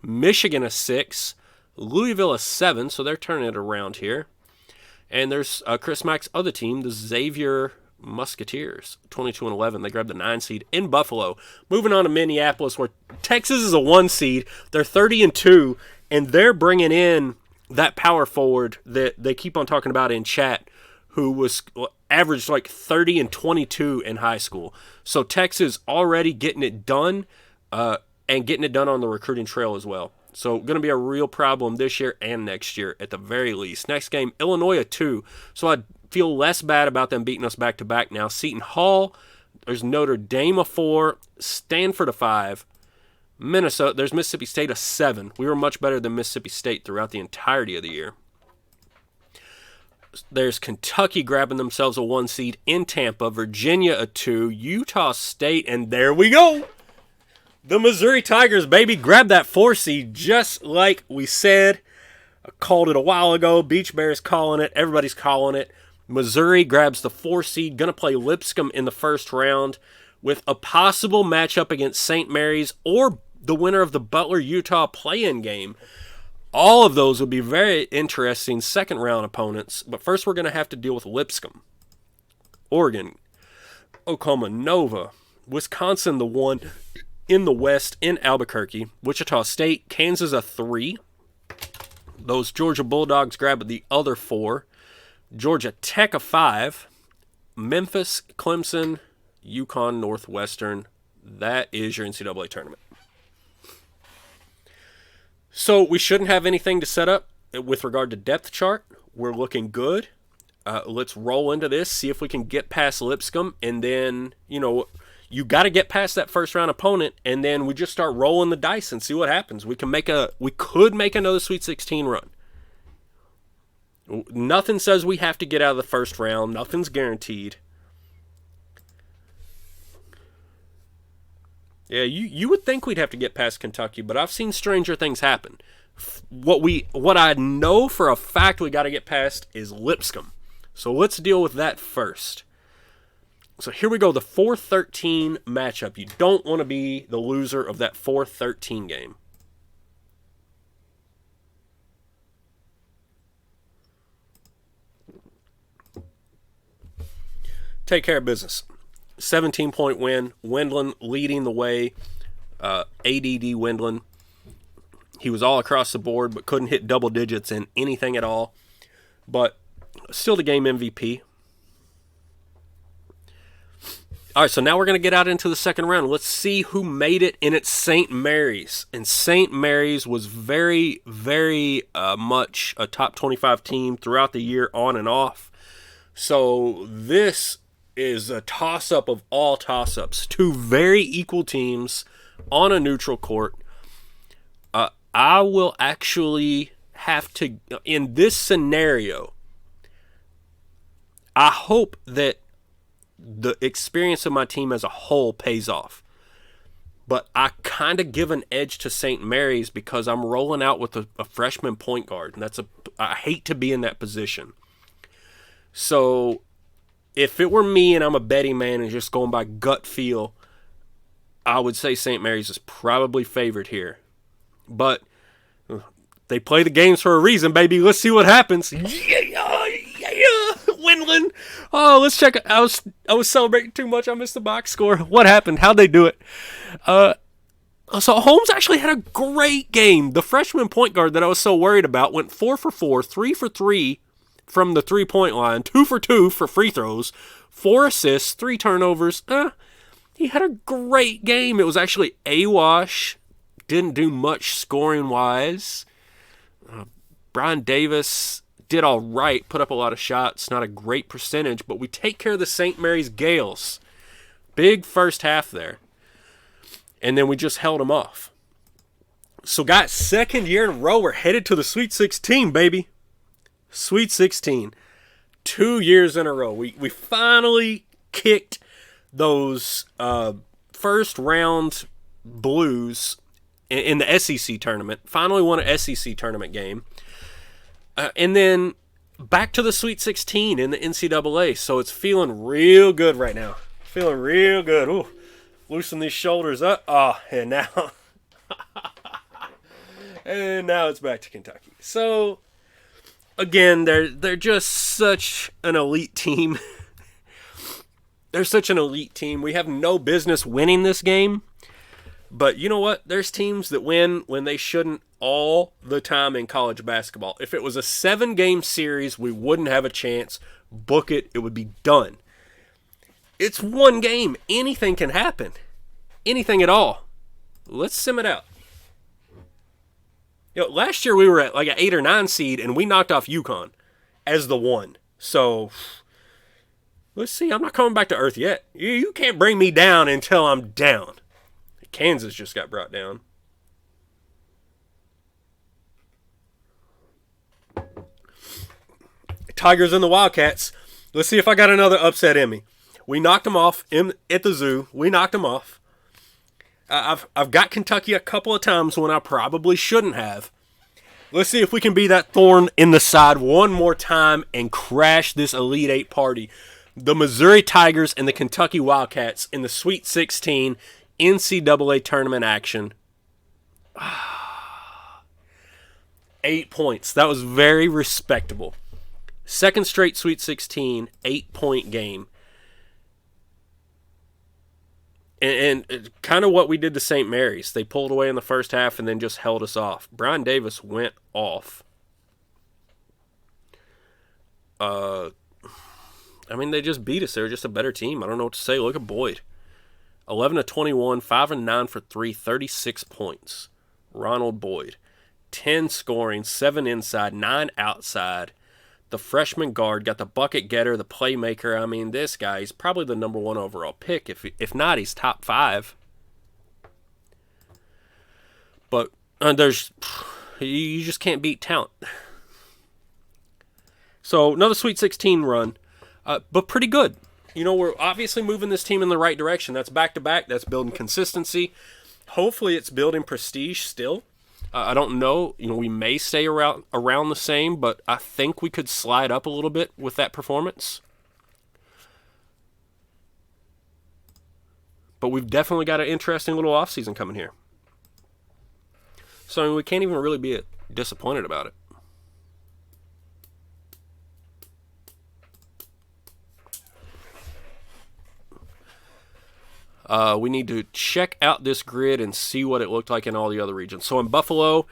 Michigan a 6, Louisville a 7. So they're turning it around here. And there's Chris Mack's other team, the Xavier Musketeers, 22-11. They grabbed the 9 seed in Buffalo. Moving on to Minneapolis, where Texas is a 1 seed. They're 30-2, and they're bringing in that power forward that they keep on talking about in chat, who was averaged like 30 and 22 in high school. So Texas already getting it done, and getting it done on the recruiting trail as well. So going to be a real problem this year and next year at the very least. Next game, Illinois a 2. So I feel less bad about them beating us back-to-back now. Seton Hall, there's Notre Dame a 4, Stanford a 5, Minnesota, there's Mississippi State a 7. We were much better than Mississippi State throughout the entirety of the year. There's Kentucky grabbing themselves a 1 seed in Tampa, Virginia a 2, Utah State, and there we go. The Missouri Tigers, baby, grab that 4 seed just like we said. I called it a while ago. Beach Bears calling it. Everybody's calling it. Missouri grabs the 4 seed. Going to play Lipscomb in the first round with a possible matchup against St. Mary's or the winner of the Butler-Utah play-in game. All of those would be very interesting second-round opponents. But first we're going to have to deal with Lipscomb. Oregon, Oklahoma, Nova, Wisconsin the 1 in the West in Albuquerque, Wichita State, Kansas a 3. Those Georgia Bulldogs grab the other 4. Georgia Tech a 5. Memphis, Clemson, UConn, Northwestern. That is your NCAA tournament. So we shouldn't have anything to set up with regard to depth chart. We're looking good. Let's roll into this, see if we can get past Lipscomb, and then, you got to get past that first round opponent, and then we just start rolling the dice and see what happens. We could make another Sweet 16 run. Nothing says we have to get out of the first round. Nothing's guaranteed. Yeah, you would think we'd have to get past Kentucky, but I've seen stranger things happen. What I know for a fact we got to get past is Lipscomb. So let's deal with that first. So here we go, the 4-13 matchup. You don't want to be the loser of that 4-13 game. Take care of business. 17-point win. Wendland leading the way. ADD Wendland. He was all across the board, but couldn't hit double digits in anything at all. But still the game MVP. All right, so now we're going to get out into the second round. Let's see who made it in at St. Mary's. And St. Mary's was very, very much a top 25 team throughout the year on and off. So this is a toss-up of all toss-ups. Two very equal teams on a neutral court. I will actually have to, in this scenario, I hope that the experience of my team as a whole pays off. But I kind of give an edge to St. Mary's because I'm rolling out with a freshman point guard. And I hate to be in that position. So if it were me and I'm a betting man and just going by gut feel, I would say St. Mary's is probably favored here. But they play the games for a reason, baby. Let's see what happens. Yeah, Windland. Oh, let's check it. I was celebrating too much. I missed the box score. What happened? How'd they do it? So Holmes actually had a great game. The freshman point guard that I was so worried about went 4 for 4, 3 for 3 from the 3-point line, 2 for 2 for free throws, 4 assists, 3 turnovers. He had a great game. It was actually a-wash. Didn't do much scoring-wise. Brian Davis did all right, put up a lot of shots, not a great percentage, but we take care of the St. Mary's Gales. Big first half there. And then we just held them off. So, guys, second year in a row, we're headed to the Sweet 16, baby. Sweet 16. 2 years in a row. We finally kicked those first round Blues in the SEC tournament. Finally won an SEC tournament game. And then back to the Sweet 16 in the NCAA. So it's feeling real good right now. Feeling real good. Ooh, loosen these shoulders up. And now it's back to Kentucky. So again, they're just such an elite team. They're such an elite team. We have no business winning this game. But you know what? There's teams that win when they shouldn't all the time in college basketball. If it was a 7-game series, we wouldn't have a chance. Book it. It would be done. It's one game. Anything can happen. Anything at all. Let's sim it out. Last year we were at like an 8 or 9 seed, and we knocked off UConn as the 1. So let's see. I'm not coming back to earth yet. You can't bring me down until I'm down. Kansas just got brought down. Tigers and the Wildcats. Let's see if I got another upset in me. We knocked them off at the zoo. We knocked them off. I've got Kentucky a couple of times when I probably shouldn't have. Let's see if we can be that thorn in the side one more time and crash this Elite Eight party. The Missouri Tigers and the Kentucky Wildcats in the Sweet 16 NCAA tournament action. 8 points. That was very respectable. Second straight Sweet 16, 8-point game. And kind of what we did to St. Mary's. They pulled away in the first half and then just held us off. Brian Davis went off. They just beat us. They were just a better team. I don't know what to say. Look at Boyd. 11 of 21, 5 of 9 for 3, 36 points. Ronald Boyd. 10 scoring, 7 inside, 9 outside. The freshman guard got the bucket getter, the playmaker. This guy, he's probably the number 1 overall pick. If not, he's top 5. But you just can't beat talent. So another Sweet 16 run, but pretty good. We're obviously moving this team in the right direction. That's back-to-back. That's building consistency. Hopefully it's building prestige still. I don't know. We may stay around the same, but I think we could slide up a little bit with that performance. But we've definitely got an interesting little offseason coming here. So we can't even really be disappointed about it. We need to check out this grid and see what it looked like in all the other regions. So in Buffalo,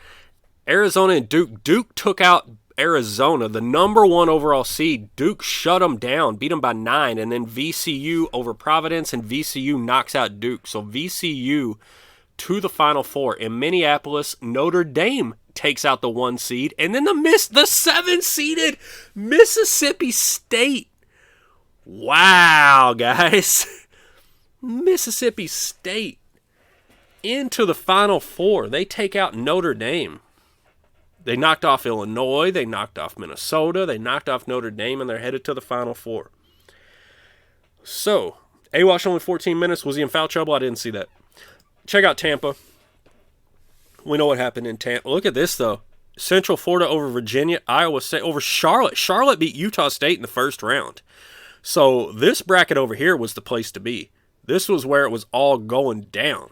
Arizona and Duke took out Arizona, the number 1 overall seed. Duke shut them down, beat them by 9, and then VCU over Providence, and VCU knocks out Duke. So VCU to the Final Four. In Minneapolis, Notre Dame takes out the 1 seed, and then the 7-seeded Mississippi State Wow, guys. Mississippi State into the Final Four. They take out Notre Dame. They knocked off Illinois. They knocked off Minnesota. They knocked off Notre Dame, and they're headed to the Final Four. So, AWash only 14 minutes. Was he in foul trouble? I didn't see that. Check out Tampa. We know what happened in Tampa. Look at this, though. Central Florida over Virginia. Iowa State over Charlotte. Charlotte beat Utah State in the first round. So, this bracket over here was the place to be. This was where it was all going down.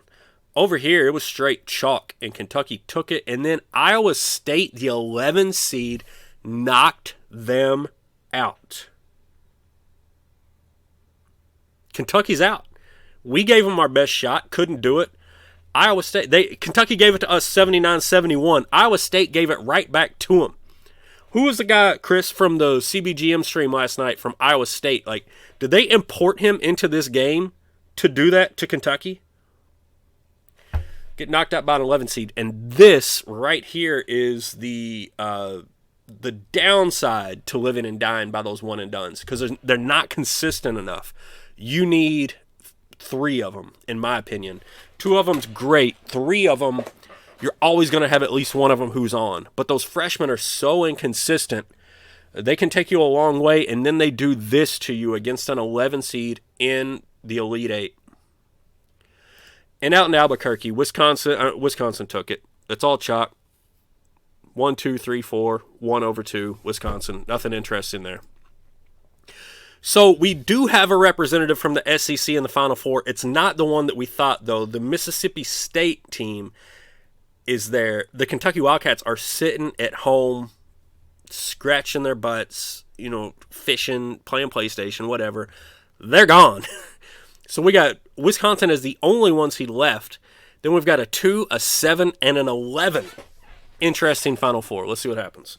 Over here, it was straight chalk, and Kentucky took it. And then Iowa State, the 11 seed, knocked them out. Kentucky's out. We gave them our best shot, couldn't do it. Iowa State, Kentucky gave it to us 79-71. Iowa State gave it right back to them. Who was the guy, Chris, from the CBGM stream last night from Iowa State? Like, did they import him into this game to do that to Kentucky? Get knocked out by an 11 seed. And this right here is the downside to living and dying by those one and dones, because they're not consistent enough. You need 3 of them, in my opinion. 2 of them's great. 3 of them, you're always going to have at least one of them who's on. But those freshmen are so inconsistent. They can take you a long way, and then they do this to you against an 11 seed in the Elite Eight. And out in Albuquerque, Wisconsin took it. It's all chalk. 1, 2, 3, 4, 1/2, Wisconsin. Nothing interesting there. So we do have a representative from the SEC in the Final Four. It's not the one that we thought, though. The Mississippi State team is there. The Kentucky Wildcats are sitting at home, scratching their butts, fishing, playing PlayStation, whatever. They're gone. So we got Wisconsin as the only one seed left. Then we've got a 2, a 7, and an 11. Interesting Final Four. Let's see what happens.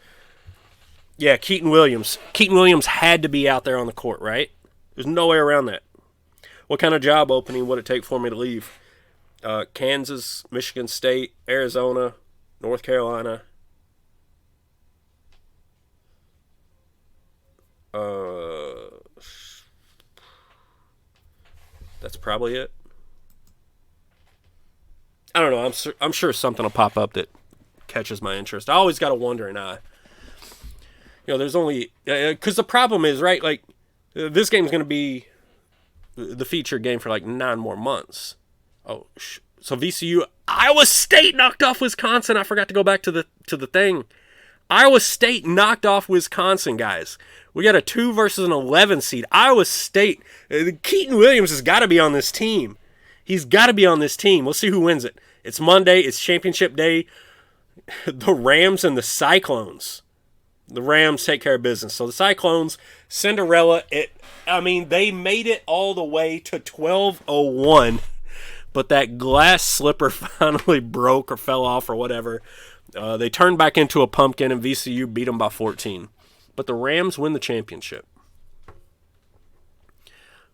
Yeah, Keaton Williams. Keaton Williams had to be out there on the court, right? There's no way around that. What kind of job opening would it take for me to leave? Kansas, Michigan State, Arizona, North Carolina. That's probably it. I don't know. I'm sure something will pop up that catches my interest. I always got a wondering eye. There's only... Because the problem is, right, like, this game's going to be the featured game for, like, 9 more months. Oh, so VCU... Iowa State knocked off Wisconsin. I forgot to go back to the thing. Iowa State knocked off Wisconsin, guys. We got a 2 versus an 11 seed. Iowa State. Keaton Williams has got to be on this team. He's got to be on this team. We'll see who wins it. It's Monday. It's championship day. The Rams and the Cyclones. The Rams take care of business. So the Cyclones, Cinderella, they made it all the way to 12:01, but that glass slipper finally broke or fell off or whatever. They turned back into a pumpkin, and VCU beat them by 14. But the Rams win the championship.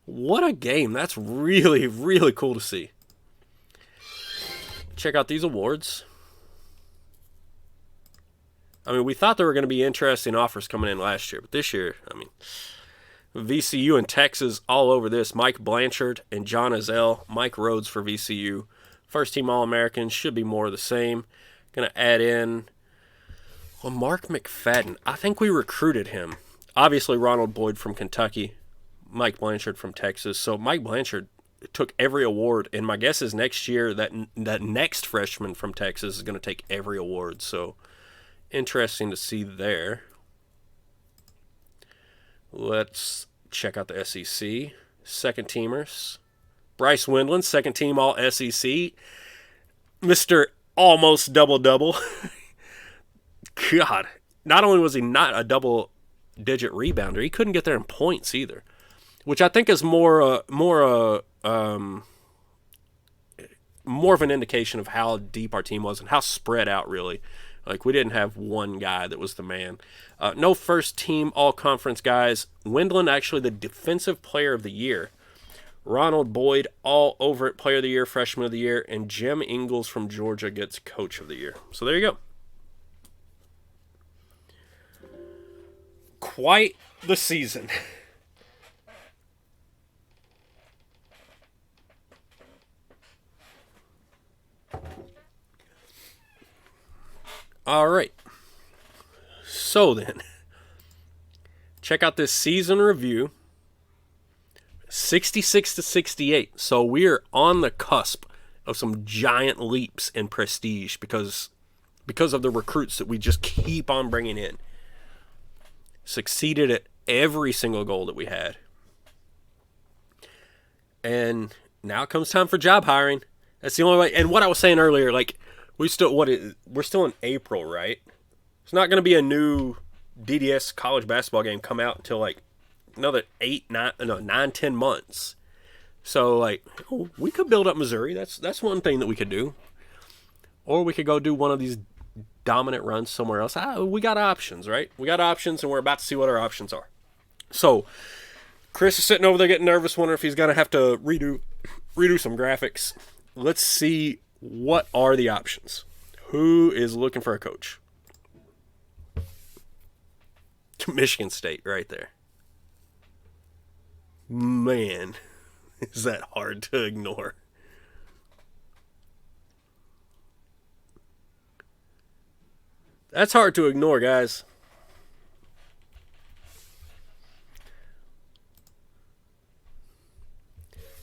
What a game. That's really, really cool to see. Check out these awards. We thought there were going to be interesting offers coming in last year, but this year, VCU and Texas all over this. Mike Blanchard and John Ezell. Mike Rhodes for VCU. First team All-American. Should be more of the same. Going to add in Mark McFadden. I think we recruited him. Obviously, Ronald Boyd from Kentucky. Mike Blanchard from Texas. So Mike Blanchard took every award, and my guess is next year that next freshman from Texas is going to take every award. So interesting to see there. Let's check out the SEC. Second teamers. Bryce Windland, second team all SEC. Mr. Almost double-double. God. Not only was he not a double-digit rebounder, he couldn't get there in points either. Which I think is more of an indication of how deep our team was and how spread out, really. Like, we didn't have one guy that was the man. No first-team all-conference guys. Windland, actually the defensive player of the year. Ronald Boyd, all over it, player of the year, freshman of the year. And Jim Ingles from Georgia gets coach of the year. So there you go. Quite the season. All right. So then, check out this season review. 66 to 68. So we're on the cusp of some giant leaps in prestige because of the recruits that we just keep on bringing in. Succeeded at every single goal that we had. And now it comes time for job hiring. That's the only way. And what I was saying earlier, like, we're still in April, right? It's not going to be a new DDS college basketball game come out until like another 9, 10 months. So like, we could build up Missouri. That's one thing that we could do. Or we could go do one of these dominant runs somewhere else. We got options, right? We got options, and we're about to see what our options are. So Chris is sitting over there getting nervous, wondering if he's going to have to redo some graphics. Let's see, what are the options? Who is looking for a coach? Michigan State right there. Man, is that hard to ignore. That's hard to ignore, guys.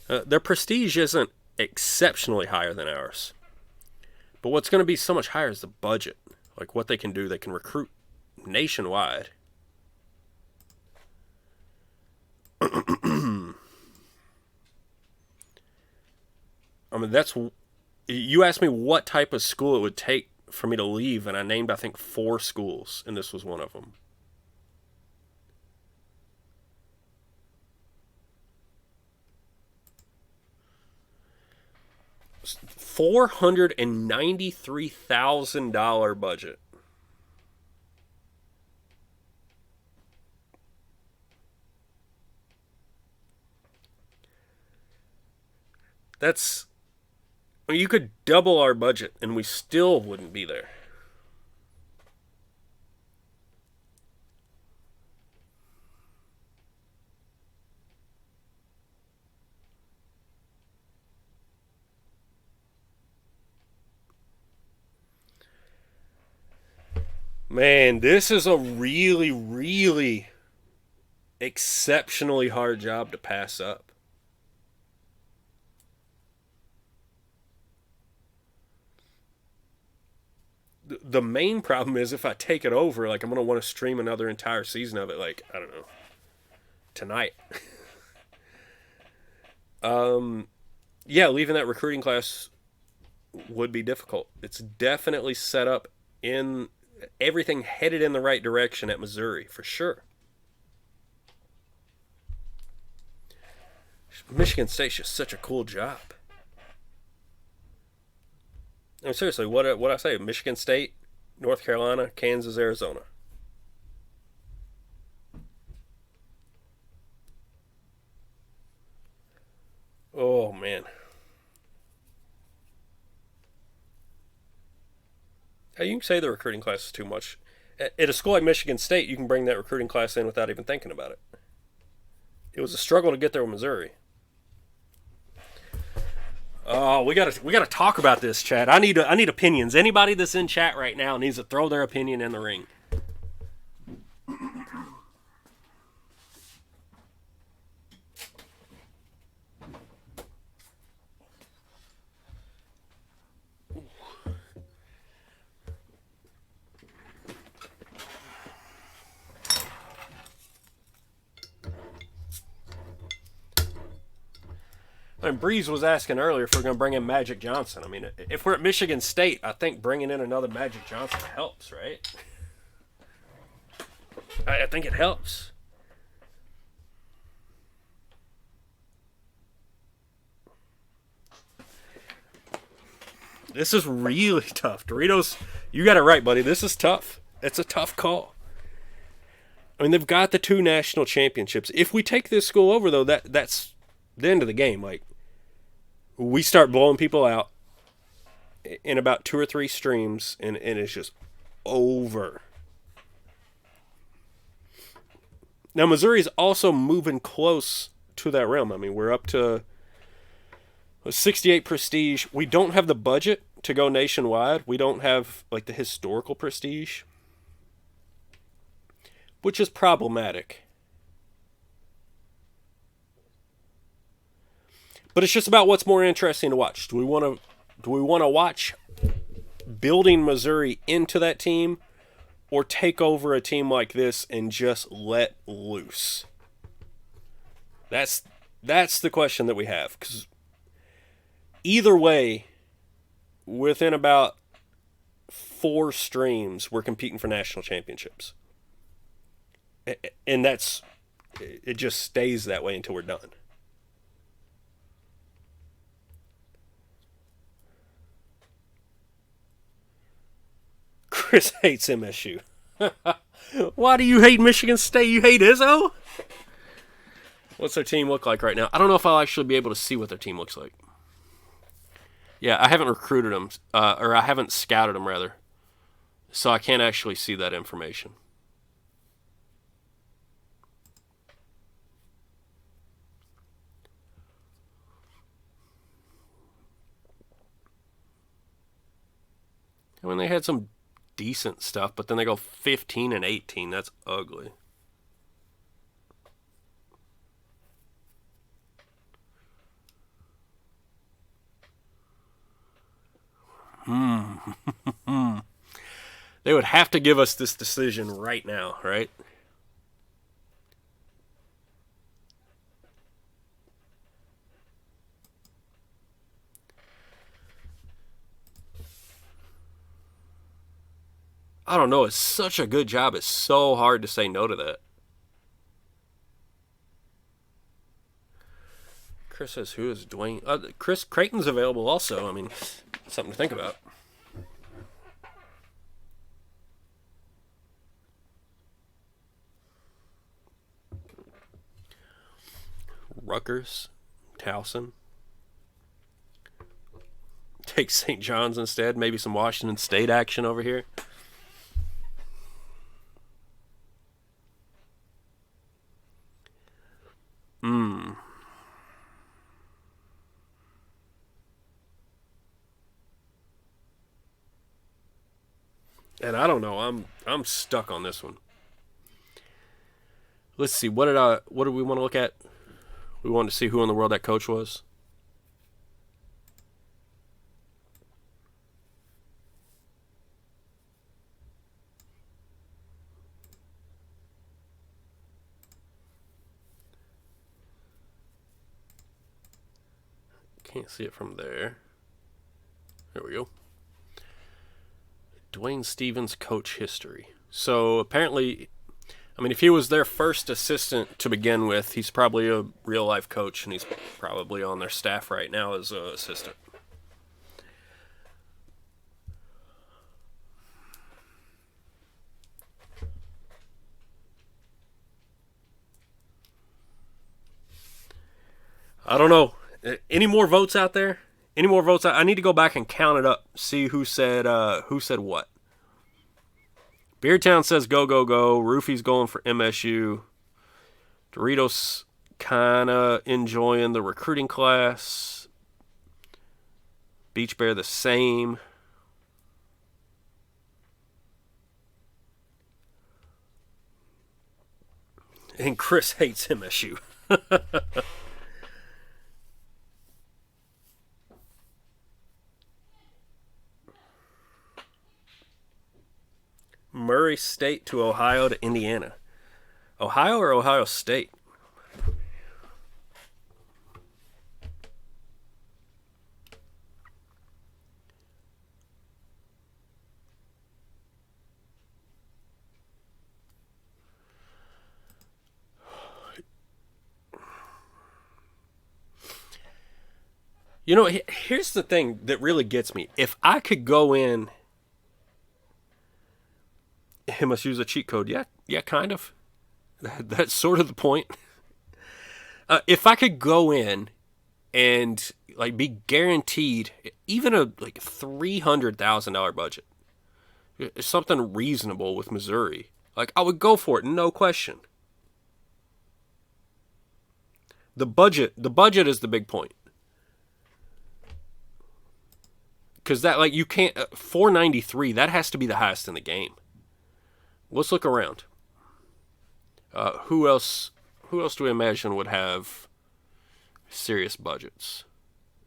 Their prestige isn't exceptionally higher than ours. But what's going to be so much higher is the budget. Like what they can do. They can recruit nationwide. I mean, you asked me what type of school it would take for me to leave, and I named, I think, 4 schools, and this was one of them. $493,000 budget. That's, I mean, you could double our budget and we still wouldn't be there. Man, this is a really, really exceptionally hard job to pass up. The main problem is if I take it over, like, I'm going to want to stream another entire season of it, like, I don't know, tonight. Yeah, leaving that recruiting class would be difficult. It's definitely set up in everything headed in the right direction at Missouri, for sure. Michigan State's just such a cool job. I mean, seriously, what I say? Michigan State, North Carolina, Kansas, Arizona. Oh, man. You can say the recruiting class is too much. At a school like Michigan State, you can bring that recruiting class in without even thinking about it. It was a struggle to get there with Missouri. Oh, we gotta talk about this, Chad. I need opinions. Anybody that's in chat right now needs to throw their opinion in the ring. And Breeze was asking earlier if we're going to bring in Magic Johnson. I mean, if we're at Michigan State, I think bringing in another Magic Johnson helps, right? I think it helps. This is really tough. Doritos, you got it right, buddy. This is tough. It's a tough call. I mean, they've got the 2 national championships. If we take this school over, though, that's the end of the game. Like, we start blowing people out in about 2 or 3 streams, and it's just over. Now, Missouri's also moving close to that realm. I mean, we're up to 68 prestige. We don't have the budget to go nationwide. We don't have like the historical prestige, which is problematic. But it's just about what's more interesting to watch. Do we want to watch building Missouri into that team, or take over a team like this and just let loose? That's the question that we have. Because either way, within about 4 streams, we're competing for national championships. And it just stays that way until we're done. Chris hates MSU. Why do you hate Michigan State? You hate Izzo? What's their team look like right now? I don't know if I'll actually be able to see what their team looks like. Yeah, I haven't recruited them, or I haven't scouted them, rather. So I can't actually see that information. I mean, they had some decent stuff, but then they go 15-18. That's ugly. They would have to give us this decision right now, right? I don't know. It's such a good job. It's so hard to say no to that. Chris says, who is Dwayne? Chris Creighton's available also. I mean, something to think about. Rutgers, Towson. Take St. John's instead. Maybe some Washington State action over here. And I don't know. I'm stuck on this one. Let's see. What do we want to look at? We wanted to see who in the world that coach was. Can't see it from there. There we go. Dwayne Stevens coach history. So apparently, I mean, if he was their first assistant to begin with, he's probably a real life coach, and he's probably on their staff right now as an assistant. I don't know. Any more votes out there? Any more votes? I need to go back and count it up, see who said what. Beardtown says go, go, go. Roofy's going for MSU. Doritos kind of enjoying the recruiting class. Beach Bear the same. And Chris hates MSU. Murray State to Ohio to Indiana. Ohio or Ohio State? You know, here's the thing that really gets me. If I could go in, he must use a cheat code. Yeah, kind of. That's sort of the point. If I could go in and like be guaranteed even a like $300,000 budget, something reasonable with Missouri, like I would go for it, no question. The budget is the big point. because that, like, you can't, 493, that has to be the highest in the game. Let's look around. Who else do we imagine would have serious budgets?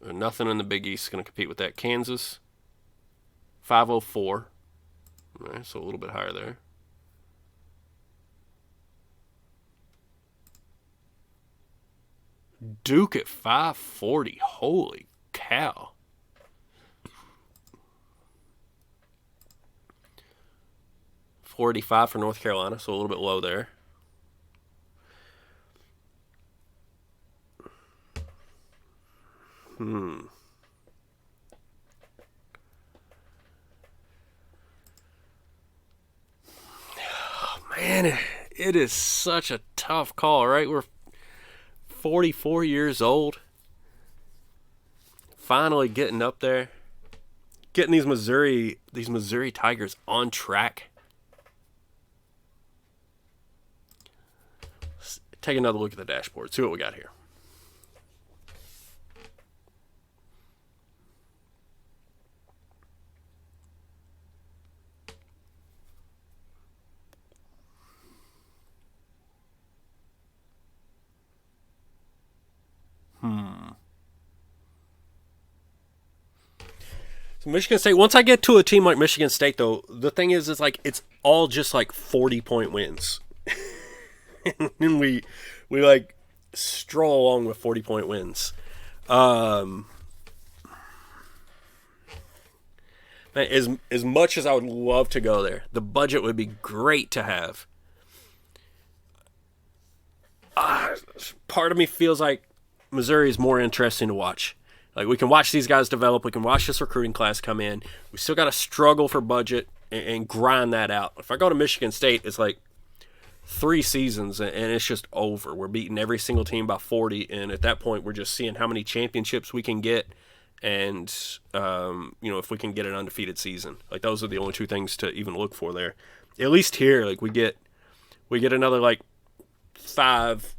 Nothing in the Big East is going to compete with that. Kansas, 504. All right, so a little bit higher there. Duke at 540. Holy cow. $485 for North Carolina, so a little bit low there. Oh, man, it is such a tough call, right? We're 44 years old. Finally getting up there. Getting these Missouri Tigers on track. Let's take another look at the dashboard. See what we got here. So Michigan State, once I get to a team like Michigan State, though, the thing is like, it's all just like 40-point wins. And we like stroll along with 40-point wins. Man, as much as I would love to go there, the budget would be great to have. Part of me feels like Missouri is more interesting to watch. Like, we can watch these guys develop. We can watch this recruiting class come in. We still got to struggle for budget and grind that out. If I go to Michigan State, it's like 3 seasons and it's just over. We're beating every single team by 40, and at that point, we're just seeing how many championships we can get, and if we can get an undefeated season. Like, those are the only 2 things to even look for there. At least here, like, we get another like 5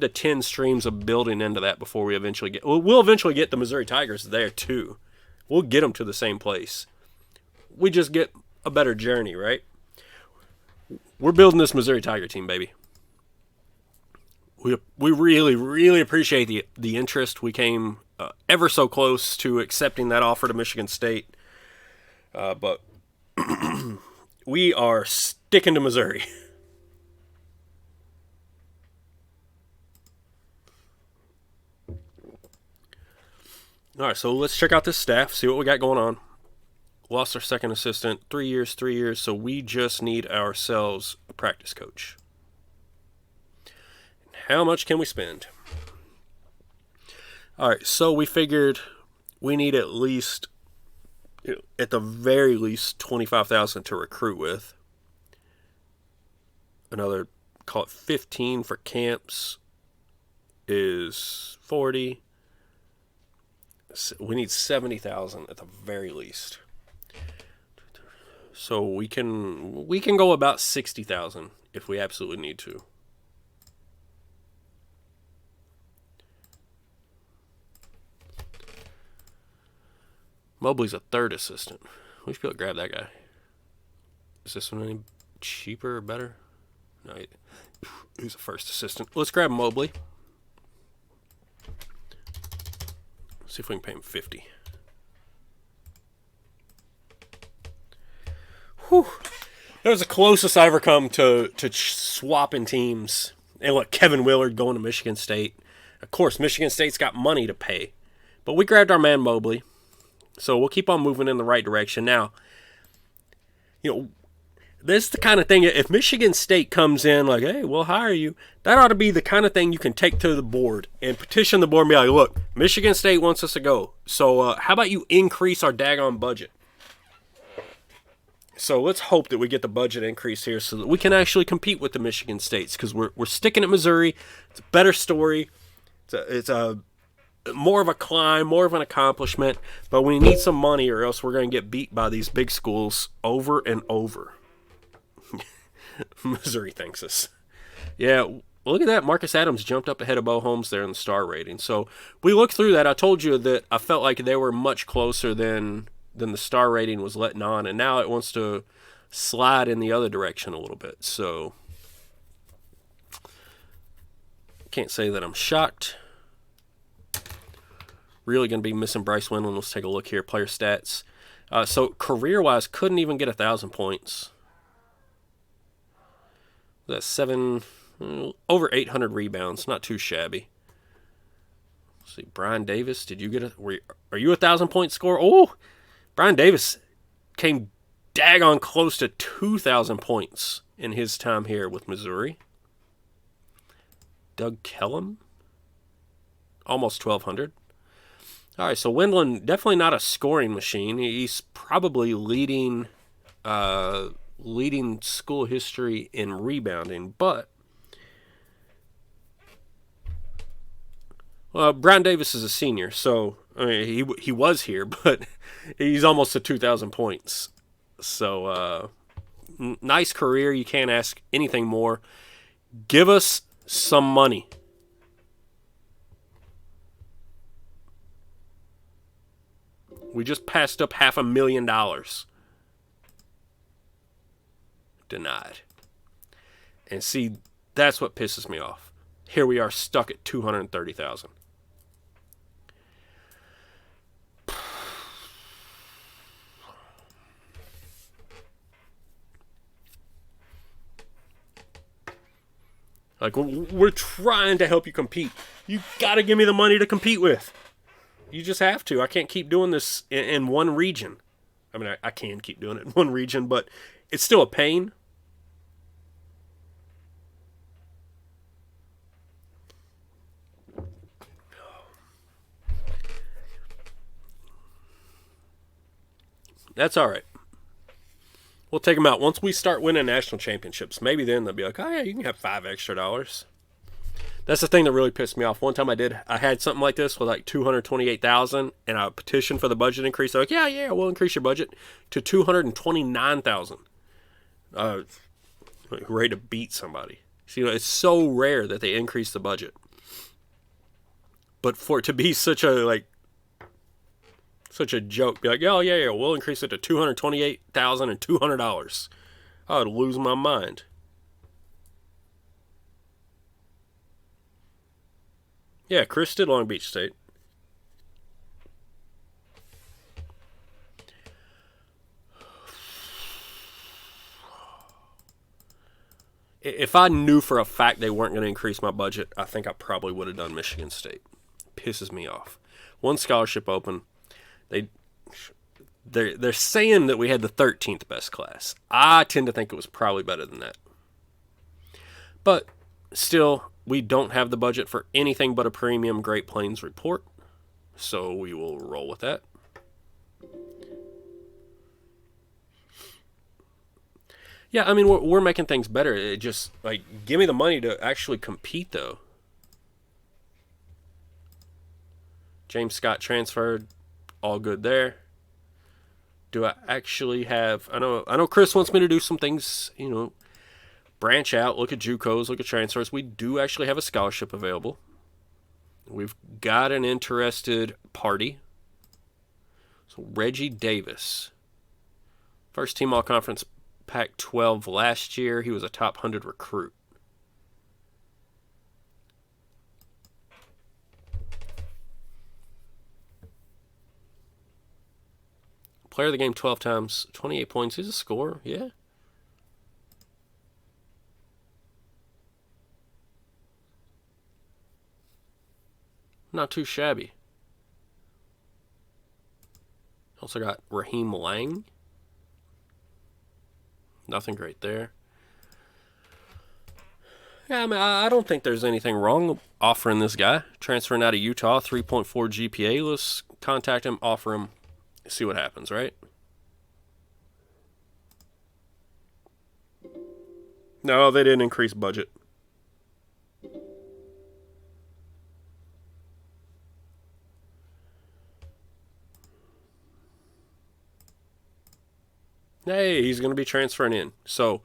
to 10 streams of building into that before we eventually get. We'll eventually get the Missouri Tigers there too. We'll get them to the same place. We just get a better journey, right? We're building this Missouri Tiger team, baby. We really, really appreciate the interest. We came ever so close to accepting that offer to Michigan State, but we are sticking to Missouri. All right, so let's check out this staff, see what we got going on. Lost our second assistant, 3 years, so we just need ourselves a practice coach. How much can we spend? All right, so we figured we need at least, at the very least, $25,000 to recruit with. Another, call it 15 for camps is 40. We need 70,000 at the very least. So we can go about 60,000 if we absolutely need to. Mobley's a third assistant. We should be able to grab that guy. Is this one any cheaper or better? No, he's a first assistant. Let's grab Mobley. See if we can pay him 50. Whew. That was the closest I ever come to swapping teams. And look, Kevin Willard going to Michigan State. Of course, Michigan State's got money to pay. But we grabbed our man Mobley. So we'll keep on moving in the right direction. Now, this is the kind of thing, if Michigan State comes in like, hey, we'll hire you, that ought to be the kind of thing you can take to the board and petition the board and be like, look, Michigan State wants us to go. So how about you increase our daggone budget? So let's hope that we get the budget increase here so that we can actually compete with the Michigan States, because we're sticking at Missouri. It's a better story. It's a more of a climb, more of an accomplishment, but we need some money or else we're going to get beat by these big schools over and over. Missouri thanks us. Yeah, look at that. Marcus Adams jumped up ahead of Bo Holmes there in the star rating. So we looked through that. I told you that I felt like they were much closer than the star rating was letting on, and now it wants to slide in the other direction a little bit. So can't say that I'm shocked. Really going to be missing Bryce Windland. Let's take a look here. Player stats. So career-wise, couldn't even get 1,000 points. That's over 800 rebounds. Not too shabby. Let's see, Brian Davis, did you get are you a 1,000-point scorer? Oh, Brian Davis came daggone close to 2,000 points in his time here with Missouri. Doug Kellum, almost 1,200. All right, so Windland, definitely not a scoring machine. He's probably leading school history in rebounding, but Brian Davis is a senior, so I mean, he was here, but he's almost to 2,000 points. So nice career. You can't ask anything more. Give us some money. We just passed up $500,000. Denied. And see, that's what pisses me off. Here we are stuck at $230,000. Like, we're trying to help you compete. You gotta give me the money to compete with. You just have to. I can't keep doing this in one region. I mean, I can keep doing it in one region, but it's still a pain. That's all right. We'll take them out. Once we start winning national championships, maybe then they'll be like, oh, yeah, you can have $5 extra. That's the thing that really pissed me off. One time I had something like this with like $228,000, and I petitioned for the budget increase. They're like, yeah, we'll increase your budget to $229,000. Ready to beat somebody. So, it's so rare that they increase the budget. But for it to be such a joke, be like, yeah, we'll increase it to $228,200. I would lose my mind. Yeah, Chris did Long Beach State. If I knew for a fact they weren't going to increase my budget, I think I probably would have done Michigan State. Pisses me off. One scholarship open. They're saying that we had the 13th best class. I tend to think it was probably better than that. But still, we don't have the budget for anything but a premium Great Plains report, so we will roll with that. Yeah, I mean, we're making things better. It just, like, give me the money to actually compete, though. James Scott transferred. All good there. Do I actually have... I know Chris wants me to do some things, branch out, look at JUCOs, look at transfers. We do actually have a scholarship available. We've got an interested party. So Reggie Davis. First team all-conference Pac-12 last year. He was a top 100 recruit. Player of the game 12 times, 28 points. He's a scorer, yeah. Not too shabby. Also got Raheem Lang. Nothing great there. Yeah, I mean, I don't think there's anything wrong offering this guy. Transferring out of Utah, 3.4 GPA. Let's contact him, offer him, see what happens, right? No, they didn't increase budget. Hey, he's going to be transferring in. So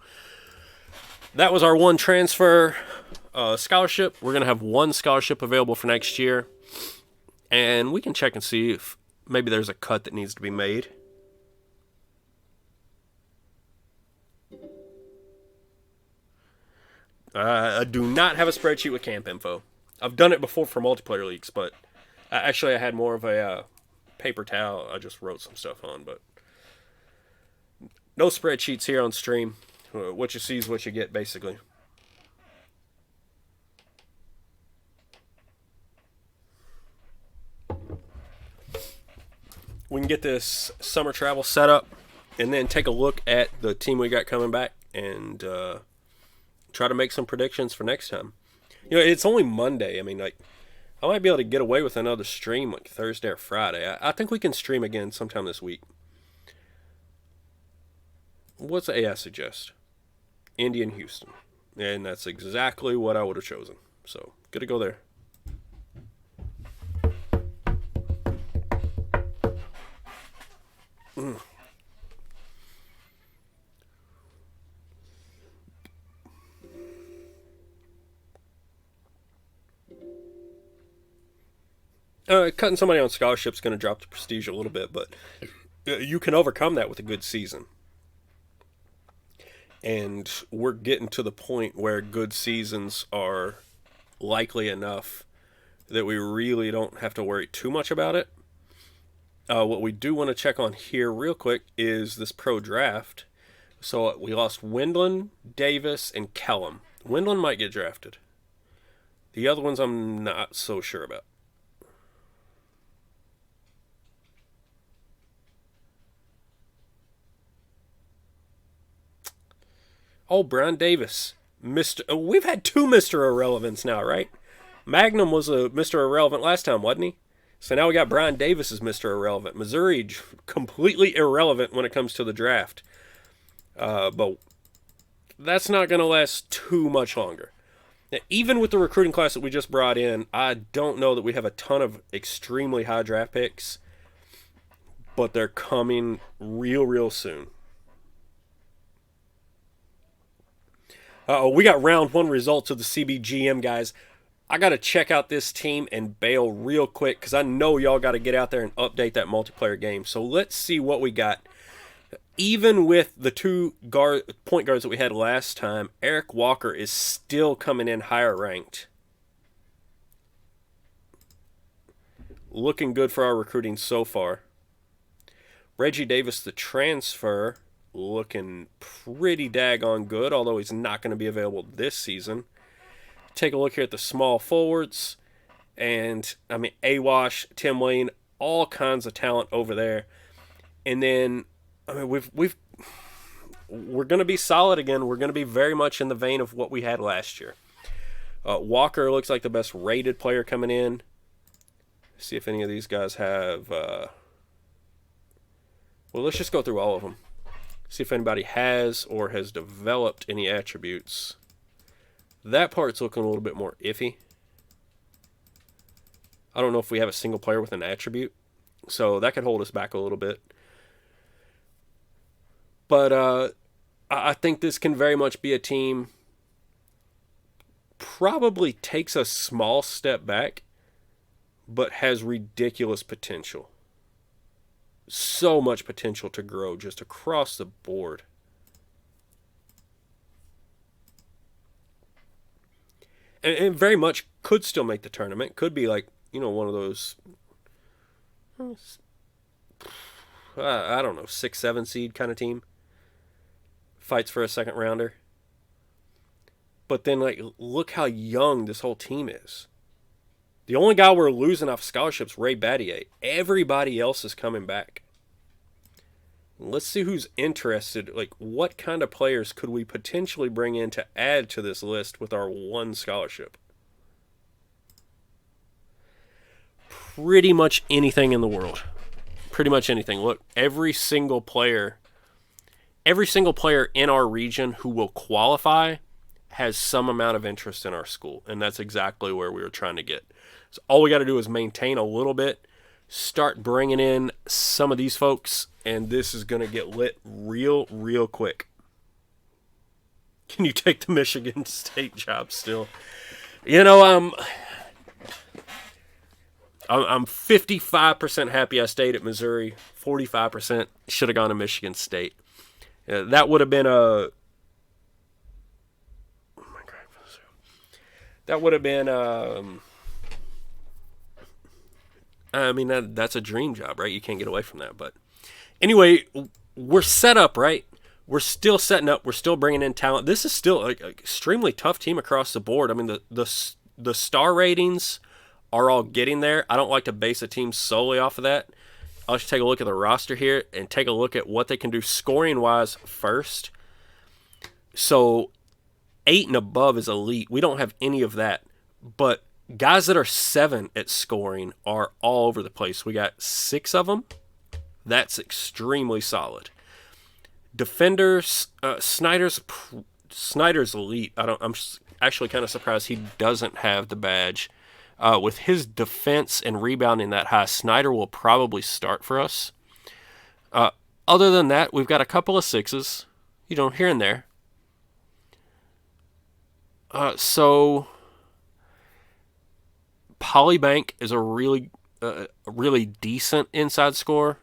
that was our one transfer. Scholarship, we're going to have one scholarship available for next year. And we can check and see if maybe there's a cut that needs to be made. I do not have a spreadsheet with camp info. I've done it before for multiplayer leagues, but actually I had more of a paper towel I just wrote some stuff on. But no spreadsheets here on stream. What you see is what you get, basically. We can get this summer travel set up and then take a look at the team we got coming back and try to make some predictions for next time. You know, it's only Monday. I mean, like, I might be able to get away with another stream like Thursday or Friday. I think we can stream again sometime this week. What's AI suggest? Indy and Houston. And that's exactly what I would have chosen. So, good to go there. Cutting somebody on scholarship is going to drop the prestige a little bit, but you can overcome that with a good season. And we're getting to the point where good seasons are likely enough that we really don't have to worry too much about it. What we do want to check on here real quick is this pro draft. So we lost Windland, Davis, and Kellum. Windland might get drafted. The other ones I'm not so sure about. Oh, Brian Davis. We've had two Mr. Irrelevants now, right? Magnum was a Mr. Irrelevant last time, wasn't he? So now we got Brian Davis as Mr. Irrelevant. Missouri, completely irrelevant when it comes to the draft. But that's not going to last too much longer. Now, even with the recruiting class that we just brought in, I don't know that we have a ton of extremely high draft picks. But they're coming real soon. We got round one results of the CBGM, guys. I got to check out this team and bail real quick because I know y'all got to get out there and update that multiplayer game. So let's see what we got. Even with the two point guards that we had last time, Eric Walker is still coming in higher ranked. Looking good for our recruiting so far. Reggie Davis, the transfer, looking pretty daggone good, although he's not going to be available this season. Take a look here at the small forwards. And, I mean, Awash, Tim Wayne, all kinds of talent over there. And then, I mean, we're going to be solid again. We're going to be very much in the vein of what we had last year. Walker looks like the best rated player coming in. See if any of these guys have... well, let's just go through all of them. See if anybody has or has developed any attributes. That part's looking a little bit more iffy. I don't know if we have a single player with an attribute. So that could hold us back a little bit. But I think this can very much be a team probably takes a small step back, but has ridiculous potential. So much potential to grow just across the board. And very much could still make the tournament. Could be like, you know, one of those, I don't know, 6-7 seed kind of team. Fights for a second rounder. But then, like, look how young this whole team is. The only guy we're losing off scholarships, Ray Battier. Everybody else is coming back. Let's see who's interested. Like, what kind of players could we potentially bring in to add to this list with our one scholarship? Pretty much anything in the world. Pretty much anything. Look, every single player in our region who will qualify has some amount of interest in our school. And that's exactly where we were trying to get. So all we got to do is maintain a little bit, start bringing in some of these folks, and this is going to get lit real quick. Can you take the Michigan State job still? You know, I'm 55% happy I stayed at Missouri. 45% should have gone to Michigan State. That would have been a. That would have been. I mean, that's a dream job, right? You can't get away from that. But anyway, we're set up, right? We're still setting up. We're still bringing in talent. This is still an extremely tough team across the board. I mean, the star ratings are all getting there. I don't like to base a team solely off of that. I'll just take a look at the roster here and take a look at what they can do scoring-wise first. So 8 and above is elite. We don't have any of that. But guys that are 7 at scoring are all over the place. We got 6 of them. That's extremely solid. Defenders, Snyder's elite. I'm actually kind of surprised he doesn't have the badge. With his defense and rebounding that high, Snyder will probably start for us. Other than that, we've got a couple of 6s, here and there. So Polybank is a really decent inside scorer.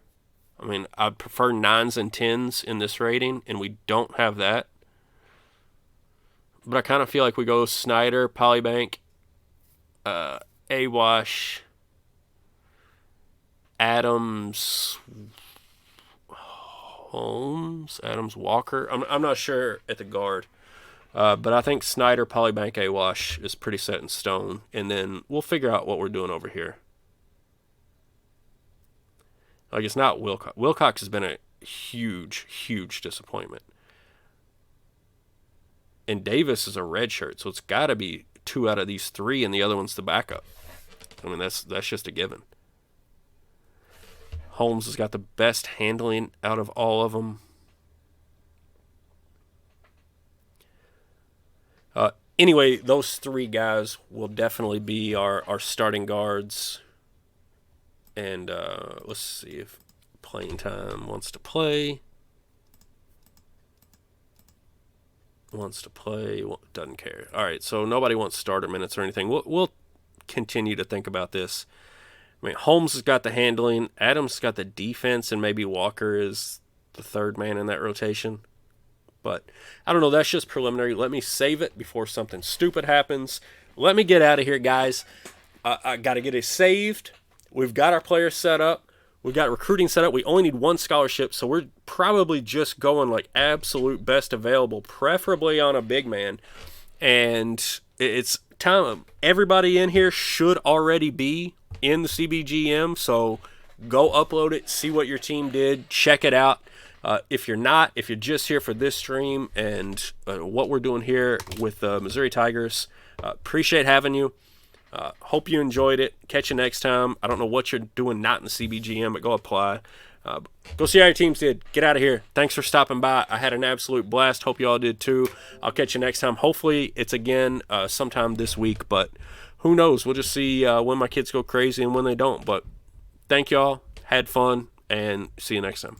I mean, I'd prefer 9s and 10s in this rating, and we don't have that. But I kind of feel like we go Snyder, Polybank, Awash, Adams, Holmes, Adams, Walker. I'm not sure at the guard. But I think Snyder, Polybank, Awash is pretty set in stone. And then we'll figure out what we're doing over here. Like, it's not Wilcox. Wilcox has been a huge, huge disappointment. And Davis is a redshirt, so it's got to be 2 out of these 3, and the other one's the backup. I mean, that's just a given. Holmes has got the best handling out of all of them. Anyway, those 3 guys will definitely be our starting guards. And let's see if Playing Time wants to play. Doesn't care. All right, so nobody wants starter minutes or anything. We'll continue to think about this. I mean, Holmes has got the handling. Adams has got the defense, and maybe Walker is the 3rd man in that rotation. But I don't know. That's just preliminary. Let me save it before something stupid happens. Let me get out of here, guys. I got to get it saved. We've got our players set up. We've got recruiting set up. We only need 1 scholarship, so we're probably just going like absolute best available, preferably on a big man. And it's time. Everybody in here should already be in the CBGM, so go upload it, see what your team did, check it out. If you're just here for this stream and what we're doing here with the Missouri Tigers, appreciate having you. Hope you enjoyed it. Catch you next time. I don't know what you're doing not in the CBGM, but go apply. Go see how your teams did. Get out of here. Thanks for stopping by. I had an absolute blast. Hope you all did too. I'll catch you next time. Hopefully it's again sometime this week, but who knows? We'll just see when my kids go crazy and when they don't. But thank y'all. Had fun, and see you next time.